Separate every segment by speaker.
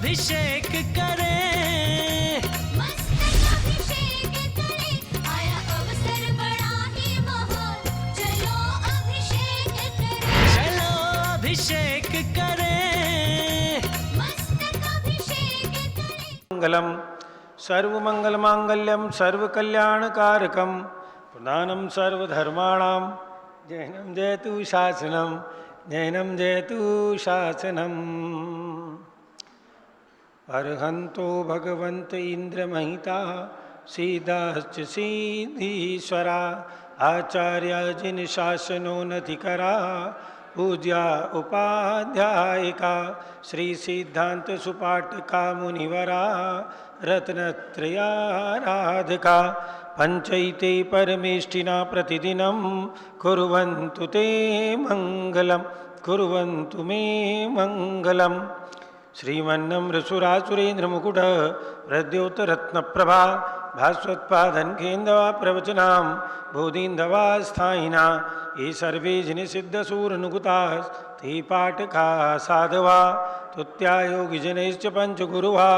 Speaker 1: अभिषेक करें,
Speaker 2: मस्तकाभिषेक करें, आया अवसर बड़ा ही महान, चलो अभिषेक करें,
Speaker 1: चलो अभिषेक करें,
Speaker 2: मस्तकाभिषेक करें।
Speaker 3: मंगलम सर्वमंगलमांगल्यम सर्वकल्याणकारकम प्रधानम सर्वधर्माणां जैनम जयतु शासनम, जैनम जयतु शासनम। अर्हन्तो भगवन्त इंद्रमहिता सीधाश्च सिद्धीश्वरा, आचार्य जिन शासनोन्नतिकरा, पूज्या उपाध्यायिका, श्री सिद्धांत सुपाठका मुनिवरा, रत्नत्रयाराधिका, पंचैते परमेष्टिना प्रतिदिनं कुर्वन्तु ते मंगलम, कुर्वन्तु मे मंगलम। श्रीमन्नम्रसुरासुरेन्द्रमुकुट प्रद्योतरत्नप्रभा, भास्वत्पादनकेन्दवा प्रवचनां बोधीन्दवा स्थायिना, ये सर्वे जिनसिद्धसूरनुकुताः ते पाठका साधवा, तुत्यायोगिजनैश्च पञ्चगुरुवा,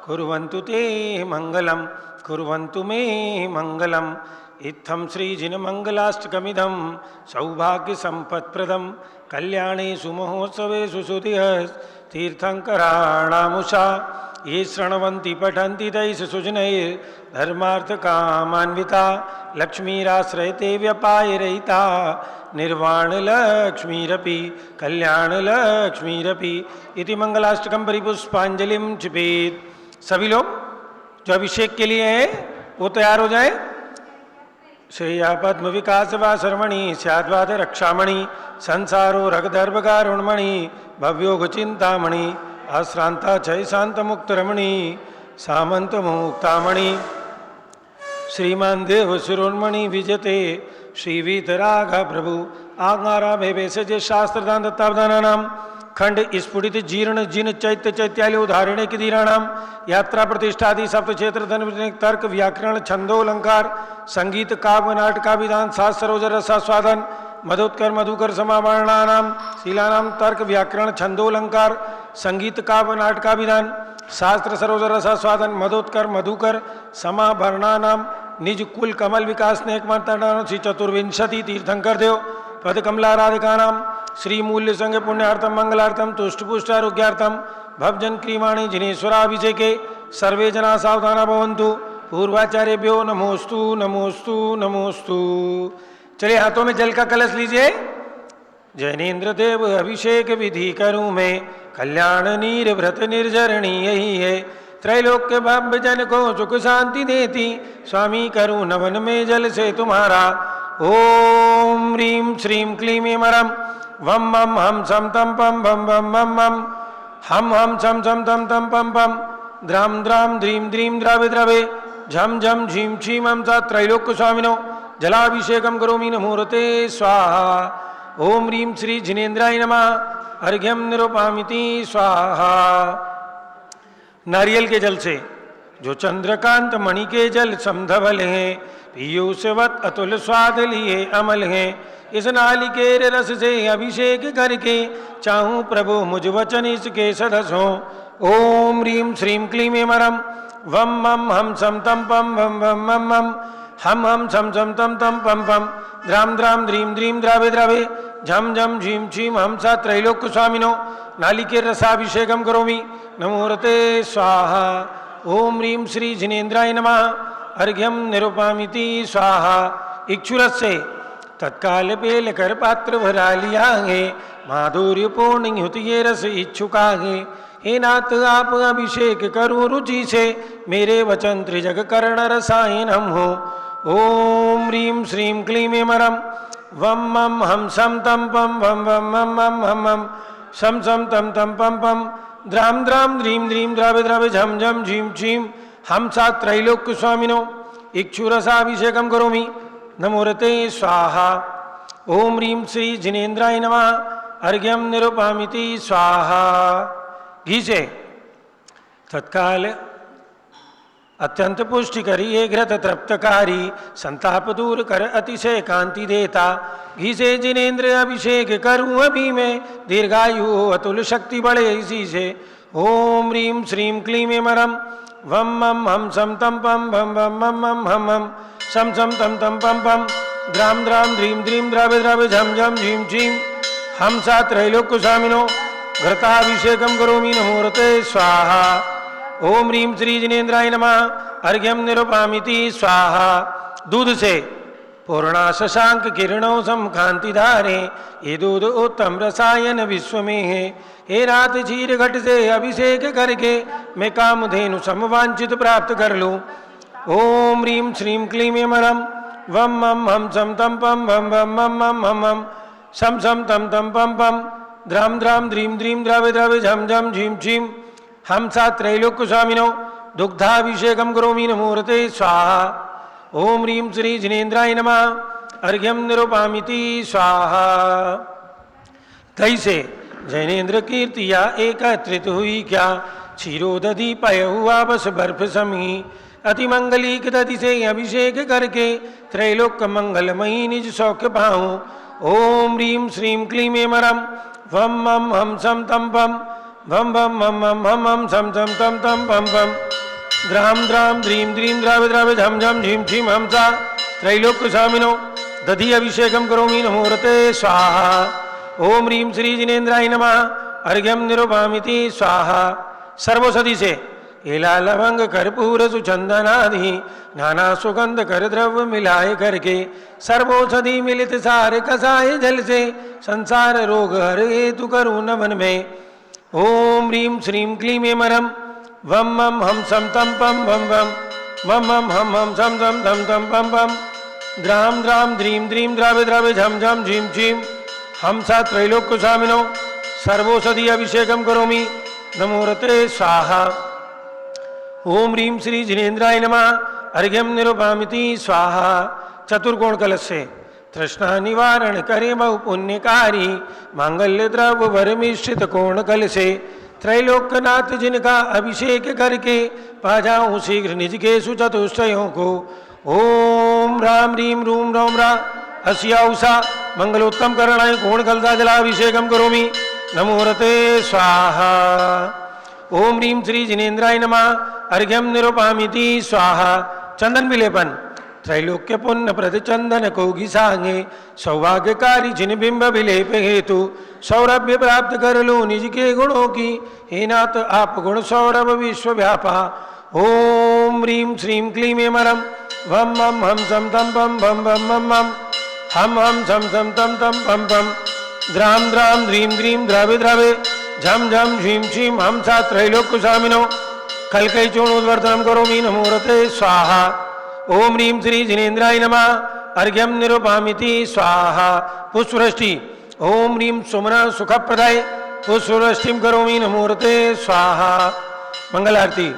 Speaker 3: कुर्वन्तु ते मङ्गलं, कुर्वन्तु मे मङ्गलम्। इत्थं श्रीजिनमङ्गलाष्टकमिदं सौभाग्यसम्पत्प्रदं, कल्याणेषु महोत्सवेषु तीर्थङ्कराणामुषा, ये शृण्वन्ति पठन्ति तैः सुजनैर्धर्मार्थकामान्विता, लक्ष्मीराश्रयते व्यपायरहिता, निर्वाणलक्ष्मीरपि कल्याणलक्ष्मीरपि। इति मंगलाष्टकम परिपुष्पांजलिं चिपेत। सभी लोग जो अभिषेक के लिए है वो तैयार हो जाए। श्रेया पद्म विकास वा शर्मणि स्याद्वाद रक्षामणि, संसारो रगदर्भकारुण्मणि, भव्योग चिंतामणि, अश्रांता क्षय शांत मुक्त रमणि, सामंत मुक्तामणि, श्रीमान देव शिरोन्मणि विजते, श्रीवीतराग प्रभु आज्ञारा भेषज शास्त्रदान दत्तावधानानाम, खंड स्फुटित जीर्ण जिन चैत्य चैत्यालय उदाहरण की धीराणाम, यात्रा प्रतिष्ठादि सप्त क्षेत्र धन तर्क व्याकरण छंदोलंकार संगीत काव्य नाटकाभिधान शास्त्र सरोजर रसास्वादन मधोत्कर मधुकर समावर्णानाम शीलानाम तर्क व्याकरण छंदोलंकार संगीत काव्य नाटकाभिधान शास्त्र सरोजर रसास्वादन मधोत्कर मधुकर समाभरणानाम निज कुल कमल विकास नेक माता श्री चतुर्विंशति तीर्थंकर देव पद कमलाराधिकानाम श्री मूल्य संघ पुण्यार्थम मंगलार्थम तुष्टपुष्ट आरोग्यार्थम भवजन क्रीमाणि जिनेश्वराभिषेके सर्वे जना सावधाना भवन्तु। पूर्वाचार्यभ्यो नमोस्तु नमोस्तु नमोस्तु। चलिए हाथों में जल का कलश लीजिए। जैनेन्द्र देव अभिषेक विधि करूँ मैं, कल्याण नीर व्रत निर्जरणी यही है, त्रैलोक्य भव्य जन को सुख शांति देती, स्वामी करूँ नवन में जल से तुम्हारा। ओम ह्रीं श्रीं क्लीं मरम वम मम हम सम तम पम बम बम मम मम हम सम सम तम तम पम पम द्राम द्राम द्रीं द्रीं द्रावे द्रावे झम झम झीम छीम हम सा त्रैलोक्य स्वामिनो जलाभिषेकम करोमि नमोरते स्वाहा। ओम ह्रीं श्री जिनेन्द्राय नमः अर्घ्यम निरूपामिति स्वाहा। नारियल के जल से जो चंद्रकांत मणि के जल समधवल हैं, पीयूषवत अतुल स्वाद लिए अमल हैं, इस नालिकेर रस से अभिषेक करके चाहूं प्रभु मुझ वचन इसके सदस हो। ओम ह्रीं श्रीं क्लीं मरम वम मम हम सम तम पम बम बम मम मम हम सम सम तम तम पम पम द्राम द्राम द्रीं द्रीं द्रावे द्रावे झम झम झीम छीम हम सा त्रैलोक्य स्वामिनो नालिकेर रसाभिषेकम करोमि नमोरते स्वाहा। ओम ह्रीं श्री जिनेन्द्राय नमः अर्घ्यम निरूपामिति स्वाहा। इक्षुरस से तत्काल पेल कर पात्र भरा लिया है, माधुर्य पूर्ण होती ये रस इच्छुका है। हे नाथ आप अभिषेक करूँ रुचि से, मेरे वचन त्रिजग कर्ण रसायनम हो। ओम ह्रीं श्रीं क्लीं मरम वम मम हम सम तम पम बम बम मम मम हम सम सम तम तम पम पम द्राम द्राम द्रीं द्रीं द्रावे द्रावे झम झम झीम छीम हम सा त्रैलोक्य स्वामिनो इक्षुरसाभिषेकम करोमि नमोरते स्वाहा। ओम ह्रीं श्री जिनेन्द्राय नमः अर्घ्यम निरूपामिति स्वाहा। घी से तत्काल अत्यंत पुष्टि करी एक घृत तृप्तकारी, संताप दूर कर अतिशय कांति देता। घी से जिनेन्द्र अभिषेक करूं अभी मैं, दीर्घायु हो अतुल शक्ति बढ़े इसी से। ओम ह्रीं श्रीं क्लीं मरम वम मम हम सम तम पम भम भम मम मम हम हम सम सम तम तम पम पम द्राम द्राम ध्रीं द्रीं द्रावे द्रावे झम झम झीं झीं हम सा त्रैलोक्य स्वामिनो घृताभिषेकम करोमि नमोरते स्वाहा। ओम ह्रीं श्री जिनेन्द्राय नमः अर्घ्यम निरुपामिति स्वाहा। दूध से पूर्णा शशांक किरणों सम कांति धारे, ये दूध उत्तम रसायन विश्व में है। हे रात क्षीर घट से अभिषेक करके मैं कामधेनु समवांचित प्राप्त कर लूं। ओम ह्रीं श्रीं क्लीं मरम वम मम हम सम तम पम भम भम मम मम हम हम सम सम तम तम पम पम द्राम द्राम ध्रीं द्रीं द्रावे द्रावे झम झम झीं झीं हम सा त्रैलोक्य स्वामिनो दुग्धाभिषेकम करोमि नमोरते स्वाहा। ओम ह्रीं श्री जिनेन्द्राय नमः अर्घ्यम निरुपामिति स्वाहा। कैसे जैनेन्द्र कीर्तिया एकत्रित हुई क्या, क्षीरोदधि पय हुआ बस बर्फ समी। अति मंगलीक दधि से अभिषेक करके त्रैलोक्य मंगलमयी निज सौख्य पाऊं। ओम ह्रीं श्रीं क्लीं मरम वम मम हम सम तम पम भम भम मम मम हम हम सम सम तम तम पम पम द्राम द्राम ध्रीं द्रीं द्रावे द्रावे झम झम झीं झीं हम सा त्रैलोक्य स्वामिनो दधि अभिषेकम करोमि नमोरते स्वाहा। ओम ह्रीं श्री जिनेन्द्राय नमः अर्घ्यम निरुपामिति स्वाहा। सर्वौषधि से एला लवंग कर्पूर सुचंदनादि नाना सुगंध कर द्रव्य मिलाए करके सर्वौषधि मिलित सार कसाय जल से संसार रोग हर हेतु करूं नमन में। ओम ह्रीं श्रीं क्लीं मरम वम मम हम सम तम पम भम भम मम मम हम सम सम धम तम पम पम द्राम द्राम ध्रीं द्रीं द्रावे द्रावे झम झम झीं झीं हम सा त्रैलोक्य स्वामिनो सर्वौषधि अभिषेकम करोमि नमोरते स्वाहा। ओम ह्रीं श्री जिनेन्द्राय नमः अर्घ्यम निरुपामिति स्वाहा। चतुर्कोण कलश से तृष्णा निवारण करे बहु पुण्यकारी, मांगल्य द्रव्य भर मिश्रित कोण कल से त्रैलोक्यनाथ जिनका अभिषेक करके पा जाऊं शीघ्र निज के सुचतुष्टयों को। ओम राम ह्रीं रूम रौम रा अस्या उषा मंगलोत्तम करणाय कोण कलसा जलाभिषेकम करोमि नमोरते स्वाहा। ओम ह्रीं श्री जिनेन्द्राय नमः अर्घ्यम निरुपामिति स्वाहा। चंदन विलेपन त्रैलोक्य पुण्य प्रद चंदन को घिसांगे, सौभाग्यकारी जिन बिंब विलेप हेतु सौरभ्य प्राप्त कर लो निज के गुणों की। हे नाथ आप गुण सौरभ विश्व व्यापा। ओम ह्रीं श्रीं क्लीं मरम वम मम हम सम तम पम भम भम मम मम हम सम सम तम तम पम पम द्राम द्राम ध्रीं द्रीं द्रावे द्रावे झम झम झीं झीं हम सा त्रैलोक्य स्वामिनो कलकै चूर्णोद्वर्तनम करोमि नमोरते स्वाहा। ओम ह्रीं श्री जिनेन्द्राय नमः अर्घ्यम निरुपामिति स्वाहा। पुष्पवृष्टि ओम ह्रीं सुमना सुखप्रदाय पुष्पवृष्टिम करोमि नमोरते स्वाहा। मंगल आरती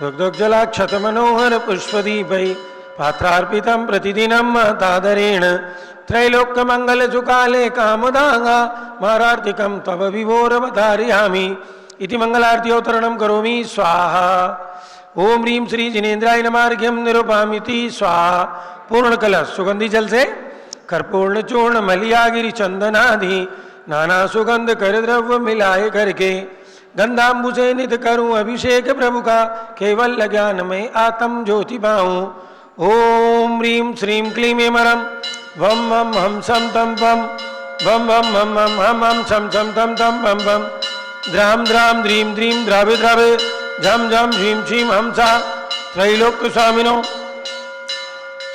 Speaker 3: दुग्धोज्ज्वलाक्षत मनोहर पुष्पदीपै पात्रार्पितं प्रतिदिनं तादरेण त्रैलोक्य मंगल सुकाले कामदांगा मारार्तिकं तव विभोरवतारयामि इति मंगलारती अवतरणं करोमि स्वाहा। ओम ह्रीं श्री जिनेन्द्राय नमः अर्घ्यम निरुपामिति स्वाहा। पूर्ण कलश सुगंधी जल से कर्पूर्ण चूर्ण मलियागिरी चंदनादि नाना सुगंध कर द्रव्य मिलाए करके गंधाम्बु से नित करूं अभिषेक प्रभु का केवल ज्ञान में आत्म ज्योति पाऊं। ओम ह्रीं श्रीं क्लीं मरम वम मम हम सम तम पम भम भम मम मम हम सम सम तम तम पम पम द्राम द्राम ध्रीं द्रीं द्रावे द्रावे झम झम झीं झीं हम सा त्रैलोक्य स्वामिनो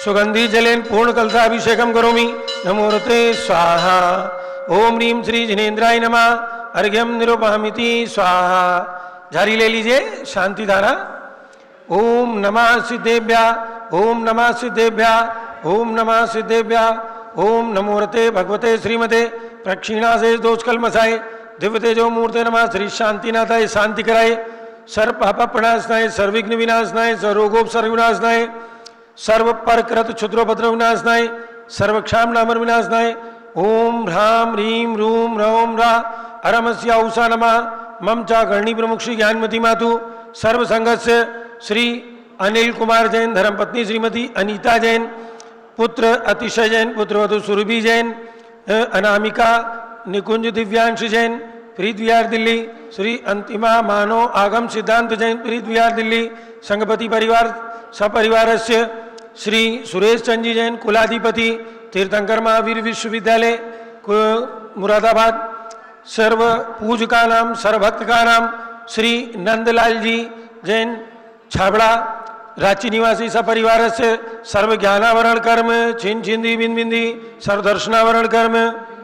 Speaker 3: सुगंधी जलेन पूर्ण कलशाभिषेकम करोमि नमोरते स्वाहा। ओम ह्रीं श्री जिनेन्द्राय नमः अर्घ्यम निरुपामिति स्वाहा। जारी ले लीजिए शांति धारा। ओम नमः सिद्धेभ्या ओम नमः सिद्धेभ्या ओम नमः सिद्धेभ्या ओम नमोरते भगवते श्रीमते प्रक्षिणा से दोष कलमसाए दिव्य तेजो मूर्ते नमः श्री शांतिनाथाय शांति कराए सर्व पापप्रणाशनाय सर्वविघ्न विनाशनाय सर्वरोगोपसर्ग विनाशनाय सर्व परकृत क्षुद्रोपद्रव विनाशनाय सर्व क्षाम नामर विनाशनाय ओम ह्रां ह्रीं रूं रौं रा अरमस्या उषा नमः मम चा गणी प्रमुख श्री ज्ञानमती मातु सर्व संघस्य श्री अनिल कुमार जैन, धर्मपत्नी श्रीमती अनीता जैन, पुत्र अतिशय जैन, पुत्रवधु सुरभि जैन, अनामिका निकुंज दिव्यांश जैन, प्रीत विहार दिल्ली। श्री अंतिमा मानव आगम सिद्धांत जैन, प्रीत विहार दिल्ली। संघपति परिवार सपरिवारस्य श्री सुरेश चंद जी जैन, कुलाधिपति तीर्थंकर महावीर विश्वविद्यालय मुरादाबाद। सर्व पूजका नाम, सर्वभक्त का नाम श्री नंदलाल जी जैन, छाबड़ा। रांची निवासी सपरिवार से सर्व ज्ञानावरण कर्म, छिन छिंदी बिन बिंदी, सर्वदर्शनावरण कर्म,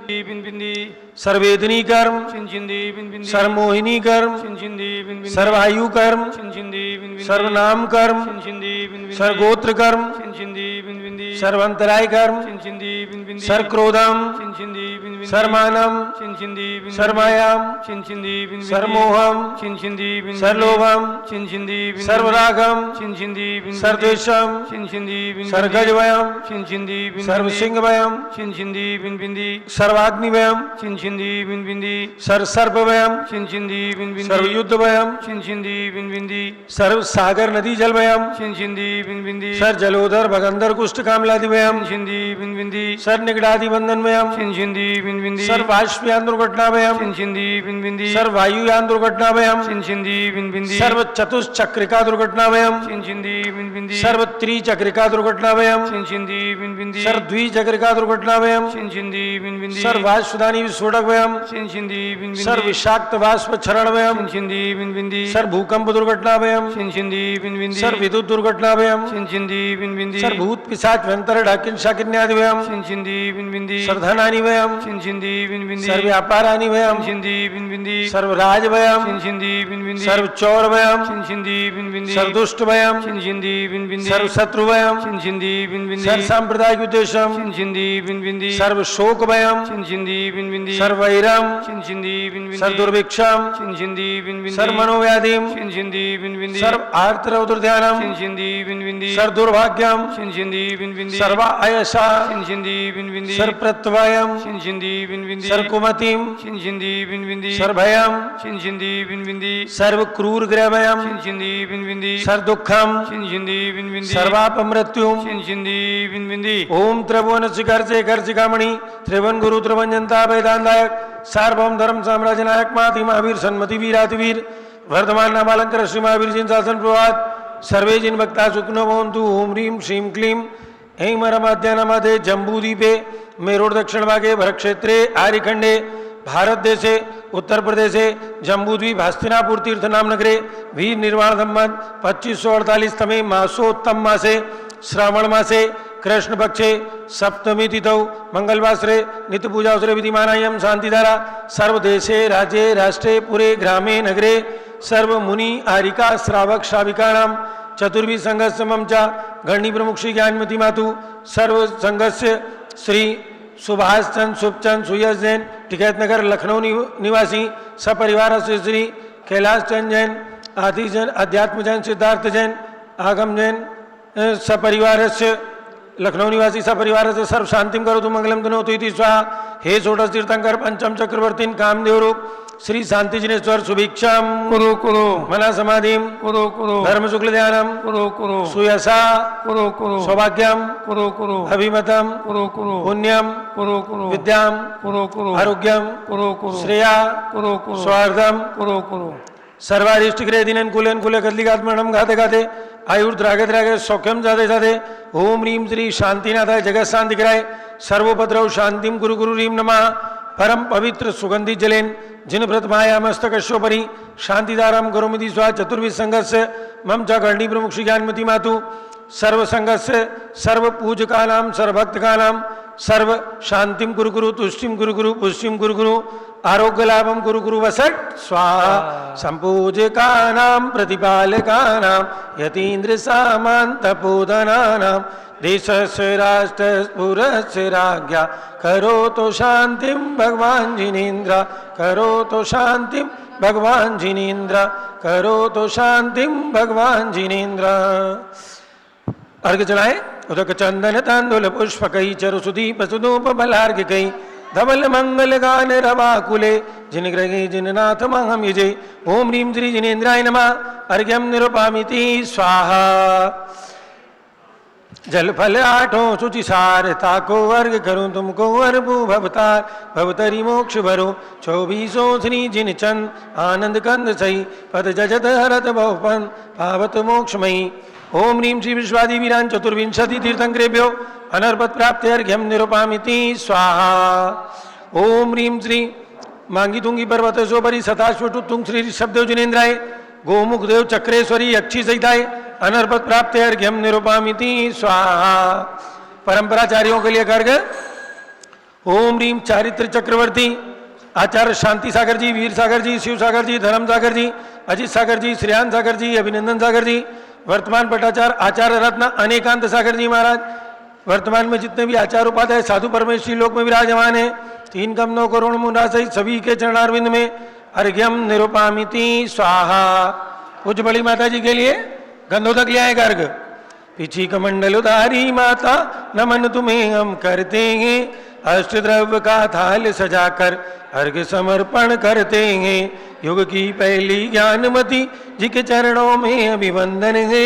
Speaker 4: बिन बिंदी,
Speaker 3: सर्वेदनी कर्म,
Speaker 4: चिंचिंदी बिन बिंदी,
Speaker 3: सर्वमोहिनी कर्म,
Speaker 4: चिंचिंदी बिन बिंदी,
Speaker 3: सर्वायु कर्म,
Speaker 4: चिंचिंदी बिन बिंदी,
Speaker 3: सर्वनाम कर्म,
Speaker 4: चिंचिंदी बिन बिंदी,
Speaker 3: सर्वगोत्र कर्म,
Speaker 4: चिंचिंदी बिन बिंदी,
Speaker 3: सर्वंतराय कर्म,
Speaker 4: चिंचिंदी बिन बिंदी,
Speaker 3: सर्वक्रोधम,
Speaker 4: चिंचिंदी बिन बिंदी,
Speaker 3: सर्वमानम,
Speaker 4: चिंचिंदी बिन बिंदी,
Speaker 3: सर्वमायाम,
Speaker 4: चिंचिंदी बिन बिंदी,
Speaker 3: सर्वमोहम,
Speaker 4: चिंचिंदी बिन बिंदी,
Speaker 3: सर्वलोभम,
Speaker 4: चिंचिंदी बिन बिंदी,
Speaker 3: सर्वरागम,
Speaker 4: चिंचिंदी बिन बिंदी,
Speaker 3: सर्वद्वेषम,
Speaker 4: चिंचिंदी बिन बिंदी,
Speaker 3: सर्गजवयम,
Speaker 4: चिंचिंदी बिन बिंदी,
Speaker 3: सर्वसिंहवयम,
Speaker 4: चिंचिंदी बिन बिंदी,
Speaker 3: सर्वाग्निवयम,
Speaker 4: चिंचिंदी बिन बिंदी,
Speaker 3: सर्वसर्पवयम,
Speaker 4: चिंचिंदी बिन बिंदी,
Speaker 3: सर्वयुद्धवयम,
Speaker 4: चिंचिंदी बिन बिंदी,
Speaker 3: सर्वसागर नदी जलवयम,
Speaker 4: चिंचिंदी बिन बिंदी,
Speaker 3: सर जलोदर भगंदर कुष्ठ कामलादिवयम,
Speaker 4: चिंचिंदी बिन बिंदी,
Speaker 3: सर निगडादि बंधनवयम,
Speaker 4: चिंचिंदी बिन बिंदी,
Speaker 3: सर वाष्पयान दुर्घटनावयम,
Speaker 4: चिंचिंदी बिन बिंदी,
Speaker 3: सर वायुयान दुर्घटनावयम,
Speaker 4: चिंचिंदी बिन बिंदी,
Speaker 3: सर्व चतुश्चक्रिका दुर्घटनावयम,
Speaker 4: चिंचिंदी बिन बिंदी,
Speaker 3: सर्व त्रिचक्रिका दुर्घटनावयम,
Speaker 4: चिंचिंदी बिन बिंदी,
Speaker 3: सर द्विचक्रिका दुर्घटनावयम,
Speaker 4: चिंचिंदी बिन बिंदी,
Speaker 3: सर वाष्पदानी विस्फोटकवयम,
Speaker 4: चिंचिंदी बिन बिंदी,
Speaker 3: सर विषाक्त वाष्प क्षरणवयम,
Speaker 4: चिंचिंदी बिन बिंदी,
Speaker 3: सर भूकंप दुर्घटनावयम,
Speaker 4: चिंचिंदी बिन बिंदी,
Speaker 3: सर विद्युत दुर्घटनावयम,
Speaker 4: चिंचिंदी बिन बिंदी,
Speaker 3: सर भूत पिशाच व्यंतर डाकिन शाकिन्यादिवयम,
Speaker 4: चिंचिंदी बिन बिंदी,
Speaker 3: सर धनानिवयम,
Speaker 4: चिंचिंदी बिन बिंदी,
Speaker 3: सर व्यापारानिवयम,
Speaker 4: चिंचिंदी बिन बिंदी,
Speaker 3: सर्व राजवयम,
Speaker 4: चिंचिंदी बिन बिंदी,
Speaker 3: सर्व चौरवयम,
Speaker 4: चिंचिंदी बिन बिंदी,
Speaker 3: सर्व दुष्टवयम,
Speaker 4: चिंचिंदी बिन बिंदी,
Speaker 3: सर्व शत्रुवयम,
Speaker 4: चिंचिंदी बिन बिंदी,
Speaker 3: सर्व सांप्रदायिक उद्देश्यम,
Speaker 4: चिंचिंदी बिन बिंदी,
Speaker 3: सर्व शोकवयम,
Speaker 4: चिंचिंदी बिन बिंदी,
Speaker 3: सर्व वैरम,
Speaker 4: चिंचिंदी बिन बिंदी,
Speaker 3: सर्व दुर्भिक्षम,
Speaker 4: चिंचिंदी बिन बिंदी,
Speaker 3: सर्व मनोव्याधिम,
Speaker 4: चिंचिंदी बिन बिंदी,
Speaker 3: सर्व आर्त रौद्र ध्यानम,
Speaker 4: चिंचिंदी बिन बिंदी,
Speaker 3: सर्व दुर्भाग्यम,
Speaker 4: चिंचिंदी बिन बिंदी,
Speaker 3: सर्व आयसा,
Speaker 4: चिंचिंदी बिन बिंदी,
Speaker 3: सर्व प्रत्यवयम,
Speaker 4: चिंचिंदी बिन बिंदी,
Speaker 3: सर्व कुमतिम,
Speaker 4: चिंचिंदी बिन बिंदी,
Speaker 3: सर्व भयम,
Speaker 4: चिंचिंदी बिन बिंदी,
Speaker 3: सर्व क्रूर ग्रहवयम,
Speaker 4: चिंचिंदी बिन बिंदी,
Speaker 3: सर्व दुखम,
Speaker 4: चिंचिंदी बिन बिंदी,
Speaker 3: सर्वाप मृत्युम।
Speaker 4: चिंचिंदी बिन बिंदी,
Speaker 3: ओम त्रिभुवन शिखर से घर शिखामणि, त्रिभुवन गुरु त्रिभुवन जनता वेदांतायक, सार्वभौम धर्म साम्राज्य नायक माति महावीर सन्मति वीरातिवीर, वर्धमान नामालंकर श्री महावीर जिन शासन प्रभात, सर्वे जिन भक्ता सुखनो भवन्तु। ओम ह्रीं श्रीं क्लीं ऐं मरमाद्यानामादे जम्बूद्वीपे मेरोड दक्षिण भागे भरक्षेत्रे आर्यखंडे भारत देशे उत्तर प्रदेशे जम्बूद्वीप हस्तिनापुर तीर्थ नाम नगरे वीर निर्वाण संवत 2548 तमे मासोत्तम मासे श्रावण मासे कृष्ण पक्षे सप्तमी तिथौ मंगलवासरे नित्य पूजावसरे विधिमानायं शांतिधारा सर्वदेशे राज्ये राष्ट्रे पुरे ग्रामे नगरे सर्व मुनि आरिका श्रावक श्राविकाणां चतुर्भि संघस्य मम च गणी प्रमुख श्री ज्ञानमती मातु सर्व संघस्य श्री सुभाष चंद शुभचंद सुयश जैन टिकैत नगर लखनऊ निवासी सपरिवार से श्री कैलाश चंद जैन आदि जैन अध्यात्म जैन सिद्धार्थ जैन आगम जैन सपरिवार से लखनऊ निवासी सपरिवार से सर्व शांतिम करोतु मंगलम तनोतु इति स्वाहा। हे षोडश तीर्थंकर पंचम चक्रवर्तीन कामदेव रूप श्री शांति जिनेश्वर सुभिक्षाम
Speaker 4: कुरु कुरु,
Speaker 3: मना समाधिम
Speaker 4: कुरु कुरु,
Speaker 3: धर्म शुक्ल ध्यानम
Speaker 4: कुरु कुरु,
Speaker 3: सुयसा
Speaker 4: कुरु कुरु,
Speaker 3: सौभाग्यम
Speaker 4: कुरु कुरु,
Speaker 3: अभिमतम
Speaker 4: कुरु कुरु,
Speaker 3: पुण्यम
Speaker 4: कुरु कुरु,
Speaker 3: विद्याम
Speaker 4: कुरु कुरु,
Speaker 3: आरोग्यम
Speaker 4: कुरु कुरु,
Speaker 3: श्रेया
Speaker 4: कुरु कुरु,
Speaker 3: स्वार्थम
Speaker 4: कुरु कुरु,
Speaker 3: सर्वारिष्ट ग्रह दिन कुले कदलिकात मरणम गाते गाते आयुर्द्रागे द्रागे सौख्यम जाते जाते ओम ह्रीं श्री शांतिनाथाय जगत शांति कराय सर्वोपद्रव शांतिम गुरु गुरु ह्रीं नमः। परम पवित्र सुगंधि जलेन जिन व्रत माया मस्तकशोपरि शांतिदाराम गुरुमिति स्वा चतुर्विध संघस्य मम च गणी प्रमुख श्री ज्ञानमती मातु सर्व संघस्य सर्व पूजका नाम सर्वभक्त का नाम सर्व शांतिम गुरु गुरु तुष्टिम गुरु गुरु पुष्टिम गुरु गुरु आरोग्य लाभम गुरु गुरु वसट स्वाहा। संपूजका नाम प्रतिपालका नाम यतीन्द्र सामंत पूजना नाम देशस्य राष्ट्रस्फुरस्य राज्ञा करो तो शांतिम भगवान जिनेन्द्र करो तो शांतिम भगवान जिनेन्द्र करो तो शांतिम भगवान जिनेन्द्र। अर्घ चढ़ाए उदक चंदन तांदुल पुष्प कई चरु सुदीप सुधूप बलार्घ कई धवल मंगल गान रवा कुले जिन ग्रहे जिन नाथ महम युजे। ओम ह्रीं श्री जिनेन्द्राय नमः। अर्घ्यम निरुपामिति स्वाहा। जल फल आठों शुचिसार ताको वर्ग करूं तुमको अरबू भवतार भवतरी मोक्ष भरो 24 श्री जिन चंद आनंद कंद सही पद जजत हरत बहुपन पावत मोक्षमयी। ओम ह्रीं श्री विश्वादि वीरान चतुर्विंशति तीर्थंकरेभ्यो अनर्पत प्राप्त अर्घ्यम निरुपामिति स्वाहा। ओम ह्रीं श्री मांगी तुंगी पर्वतोपरि सताश्वटुत्तुंग श्री ऋषभदेव जिनेन्द्राय गोमुख देव चक्रेश्वरी अक्षी सहिताय अनर्पत प्राप्त अर्घ्यम निरुपामिति स्वाहा। परंपराचार्यों के लिए अर्घ। ओम ह्रीं चारित्र चक्रवर्ती आचार्य शांति सागर जी, वीर सागर जी, शिव सागर जी, धर्म सागर जी, अजित सागर जी, श्रेयान सागर जी, अभिनंदन सागर जी, वर्तमान पटाचार्य आचार्य रत्न अनेकांत सागर जी महाराज, वर्तमान में जितने भी आचार्य उपाध्याय साधु परमेश्वरी लोक में विराजमान है 3 करोड़ करोड़ मुंडा सहित सभी के चरणारविंद में अर्घ्यम निरुपामिति स्वाहा। पूज्य बड़ी माता जी के लिए गंधोदक ले आए गर्ग। पिछी कमंडल उधारी माता नमन तुम्हें हम करते हैं अष्टद्रव्य का थाल सजाकर अर्घ समर्पण करते हैं। युग की पहली ज्ञानमती जी के चरणों में अभिवंदन है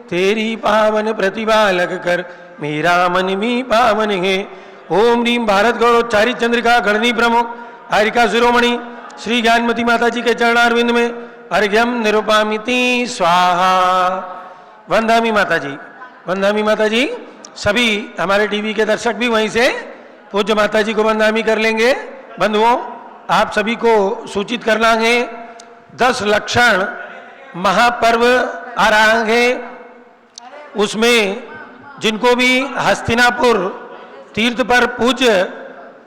Speaker 3: तेरी पावन प्रतिभा लग कर मेरा मन भी पावन है। ओम ह्रीं भारत गौरव चारी चंद्रिका गणनी प्रमुख आरिका शिरोमणि श्री ज्ञानमती माता जी के चरणारविंद में अर्घ्यम निरुपामिति स्वाहा। वंदामी माता जी, वंदामी माता जी, सभी हमारे टीवी के दर्शक भी वहीं से पूज्य माता जी को वंदामी कर लेंगे। बंधुओं, आप सभी को सूचित करना है 10 लक्षण महापर्व आ रहा है। उसमें जिनको भी हस्तिनापुर तीर्थ पर पूज्य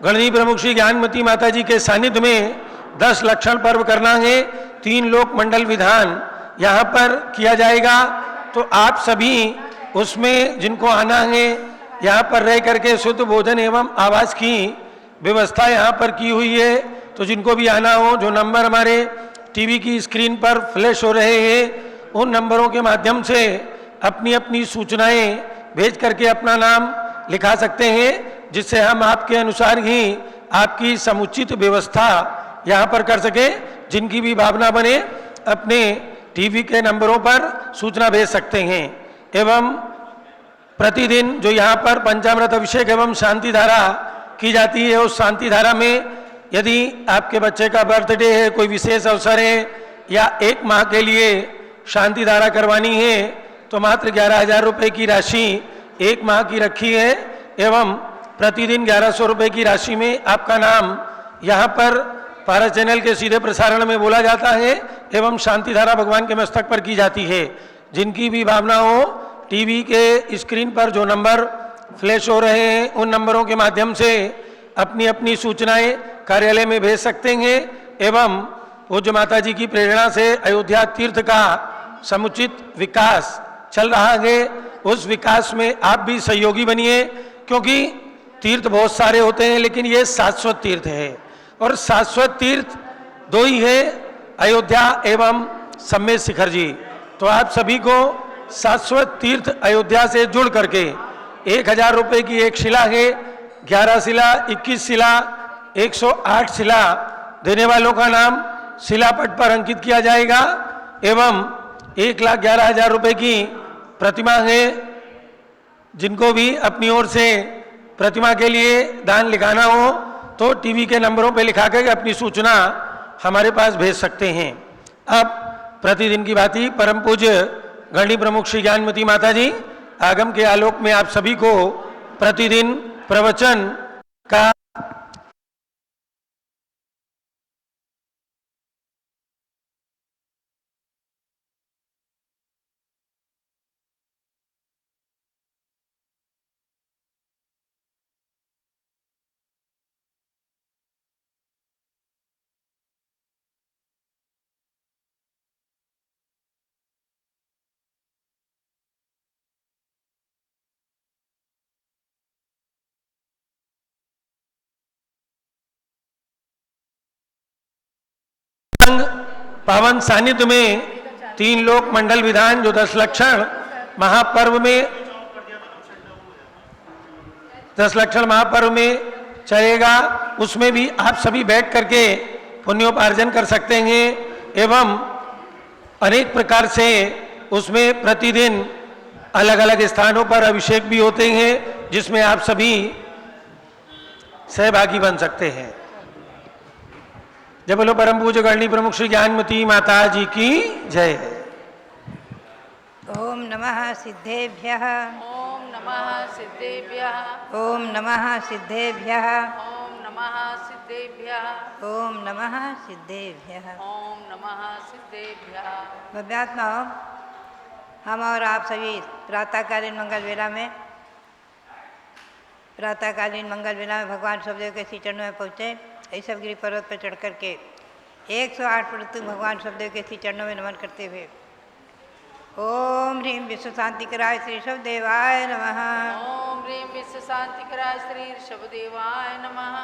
Speaker 3: गणनी प्रमुख श्री ज्ञानमती माता जी के सानिध्य में 10 लक्षण पर्व करना है। 3 लोक मंडल विधान यहाँ पर किया जाएगा, तो आप सभी उसमें जिनको आना है यहाँ पर रह करके शुद्ध भोजन एवं आवास की व्यवस्था यहाँ पर की हुई है। तो जिनको भी आना हो, जो नंबर हमारे टीवी की स्क्रीन पर फ्लैश हो रहे हैं उन नंबरों के माध्यम से अपनी अपनी सूचनाएं भेज करके अपना नाम लिखा सकते हैं, जिससे हम आपके अनुसार ही आपकी समुचित व्यवस्था यहाँ पर कर सके। जिनकी भी भावना बने अपने टीवी के नंबरों पर सूचना भेज सकते हैं। एवं प्रतिदिन जो यहाँ पर पंचामृत अभिषेक एवं शांति धारा की जाती है, उस शांति धारा में यदि आपके बच्चे का बर्थडे है, कोई विशेष अवसर है या 1 माह के लिए शांति धारा करवानी है तो मात्र 11,000 रुपये की राशि 1 माह की रखी है। एवं प्रतिदिन 1100 रुपये की राशि में आपका नाम यहाँ पर पारस चैनल के सीधे प्रसारण में बोला जाता है एवं शांति धारा भगवान के मस्तक पर की जाती है। जिनकी भी भावना हो, टीवी के स्क्रीन पर जो नंबर फ्लैश हो रहे हैं उन नंबरों के माध्यम से अपनी अपनी सूचनाएं कार्यालय में भेज सकते हैं। एवं पूज्य माता जी की प्रेरणा से अयोध्या तीर्थ का समुचित विकास चल रहा है, उस विकास में आप भी सहयोगी बनिए, क्योंकि तीर्थ बहुत सारे होते हैं लेकिन ये शाश्वत तीर्थ है और शाश्वत तीर्थ 2 ही है, अयोध्या एवं सम्मेद शिखर जी। तो आप सभी को शाश्वत तीर्थ अयोध्या से जुड़ करके 1,000 रुपये की एक शिला है, 11 शिला, 21 शिला, 108 शिला देने वालों का नाम शिलापट पर अंकित किया जाएगा। एवं 1,11,000 रुपये की प्रतिमा है। जिनको भी अपनी ओर से प्रतिमा के लिए दान लिखाना हो तो टीवी के नंबरों पर लिखा कर अपनी सूचना हमारे पास भेज सकते हैं। अब प्रतिदिन की बाती परम पूज्य गणनी प्रमुख श्री ज्ञानमती माता जी आगम के आलोक में आप सभी को प्रतिदिन प्रवचन का पावन सानिध्य में 3 लोक मंडल विधान जो 10 लक्षण महापर्व में 10 लक्षण महापर्व में चलेगा, उसमें भी आप सभी बैठ करके पुण्योपार्जन कर सकते हैं। एवं अनेक प्रकार से उसमें प्रतिदिन अलग अलग स्थानों पर अभिषेक भी होते हैं, जिसमें आप सभी सहभागी बन सकते हैं। जय बोलो परम पूज्य गणनी प्रमुख श्री ज्ञानमती माता जी की जय।
Speaker 5: ओम नमः सिद्धेभ्यः।
Speaker 6: ओम नमः सिद्धेभ्यः।
Speaker 5: ओम नमः सिद्धेभ्यः।
Speaker 6: ओम नमः सिद्धेभ्यः।
Speaker 5: ओम नमः सिद्धेभ्यः।
Speaker 6: ओम नमः सिद्धेभ्यः।
Speaker 5: भव्यात्माओं, हम और आप सभी प्रातःकालीन मंगल वेला में भगवान सबदेव के श्री चरणों में पहुँचे। ईशवगिरी पर्वत पर चढ़ करके 108 प्रति भगवान सबदेव के श्री चरणों में नमन करते हुए ओम ह्रीं विश्व शांतिकराय श्री ऋषभदेवाय नमः।
Speaker 6: ओम ह्रीं विश्व शांतिकराय श्री ऋषभदेवाय नमः।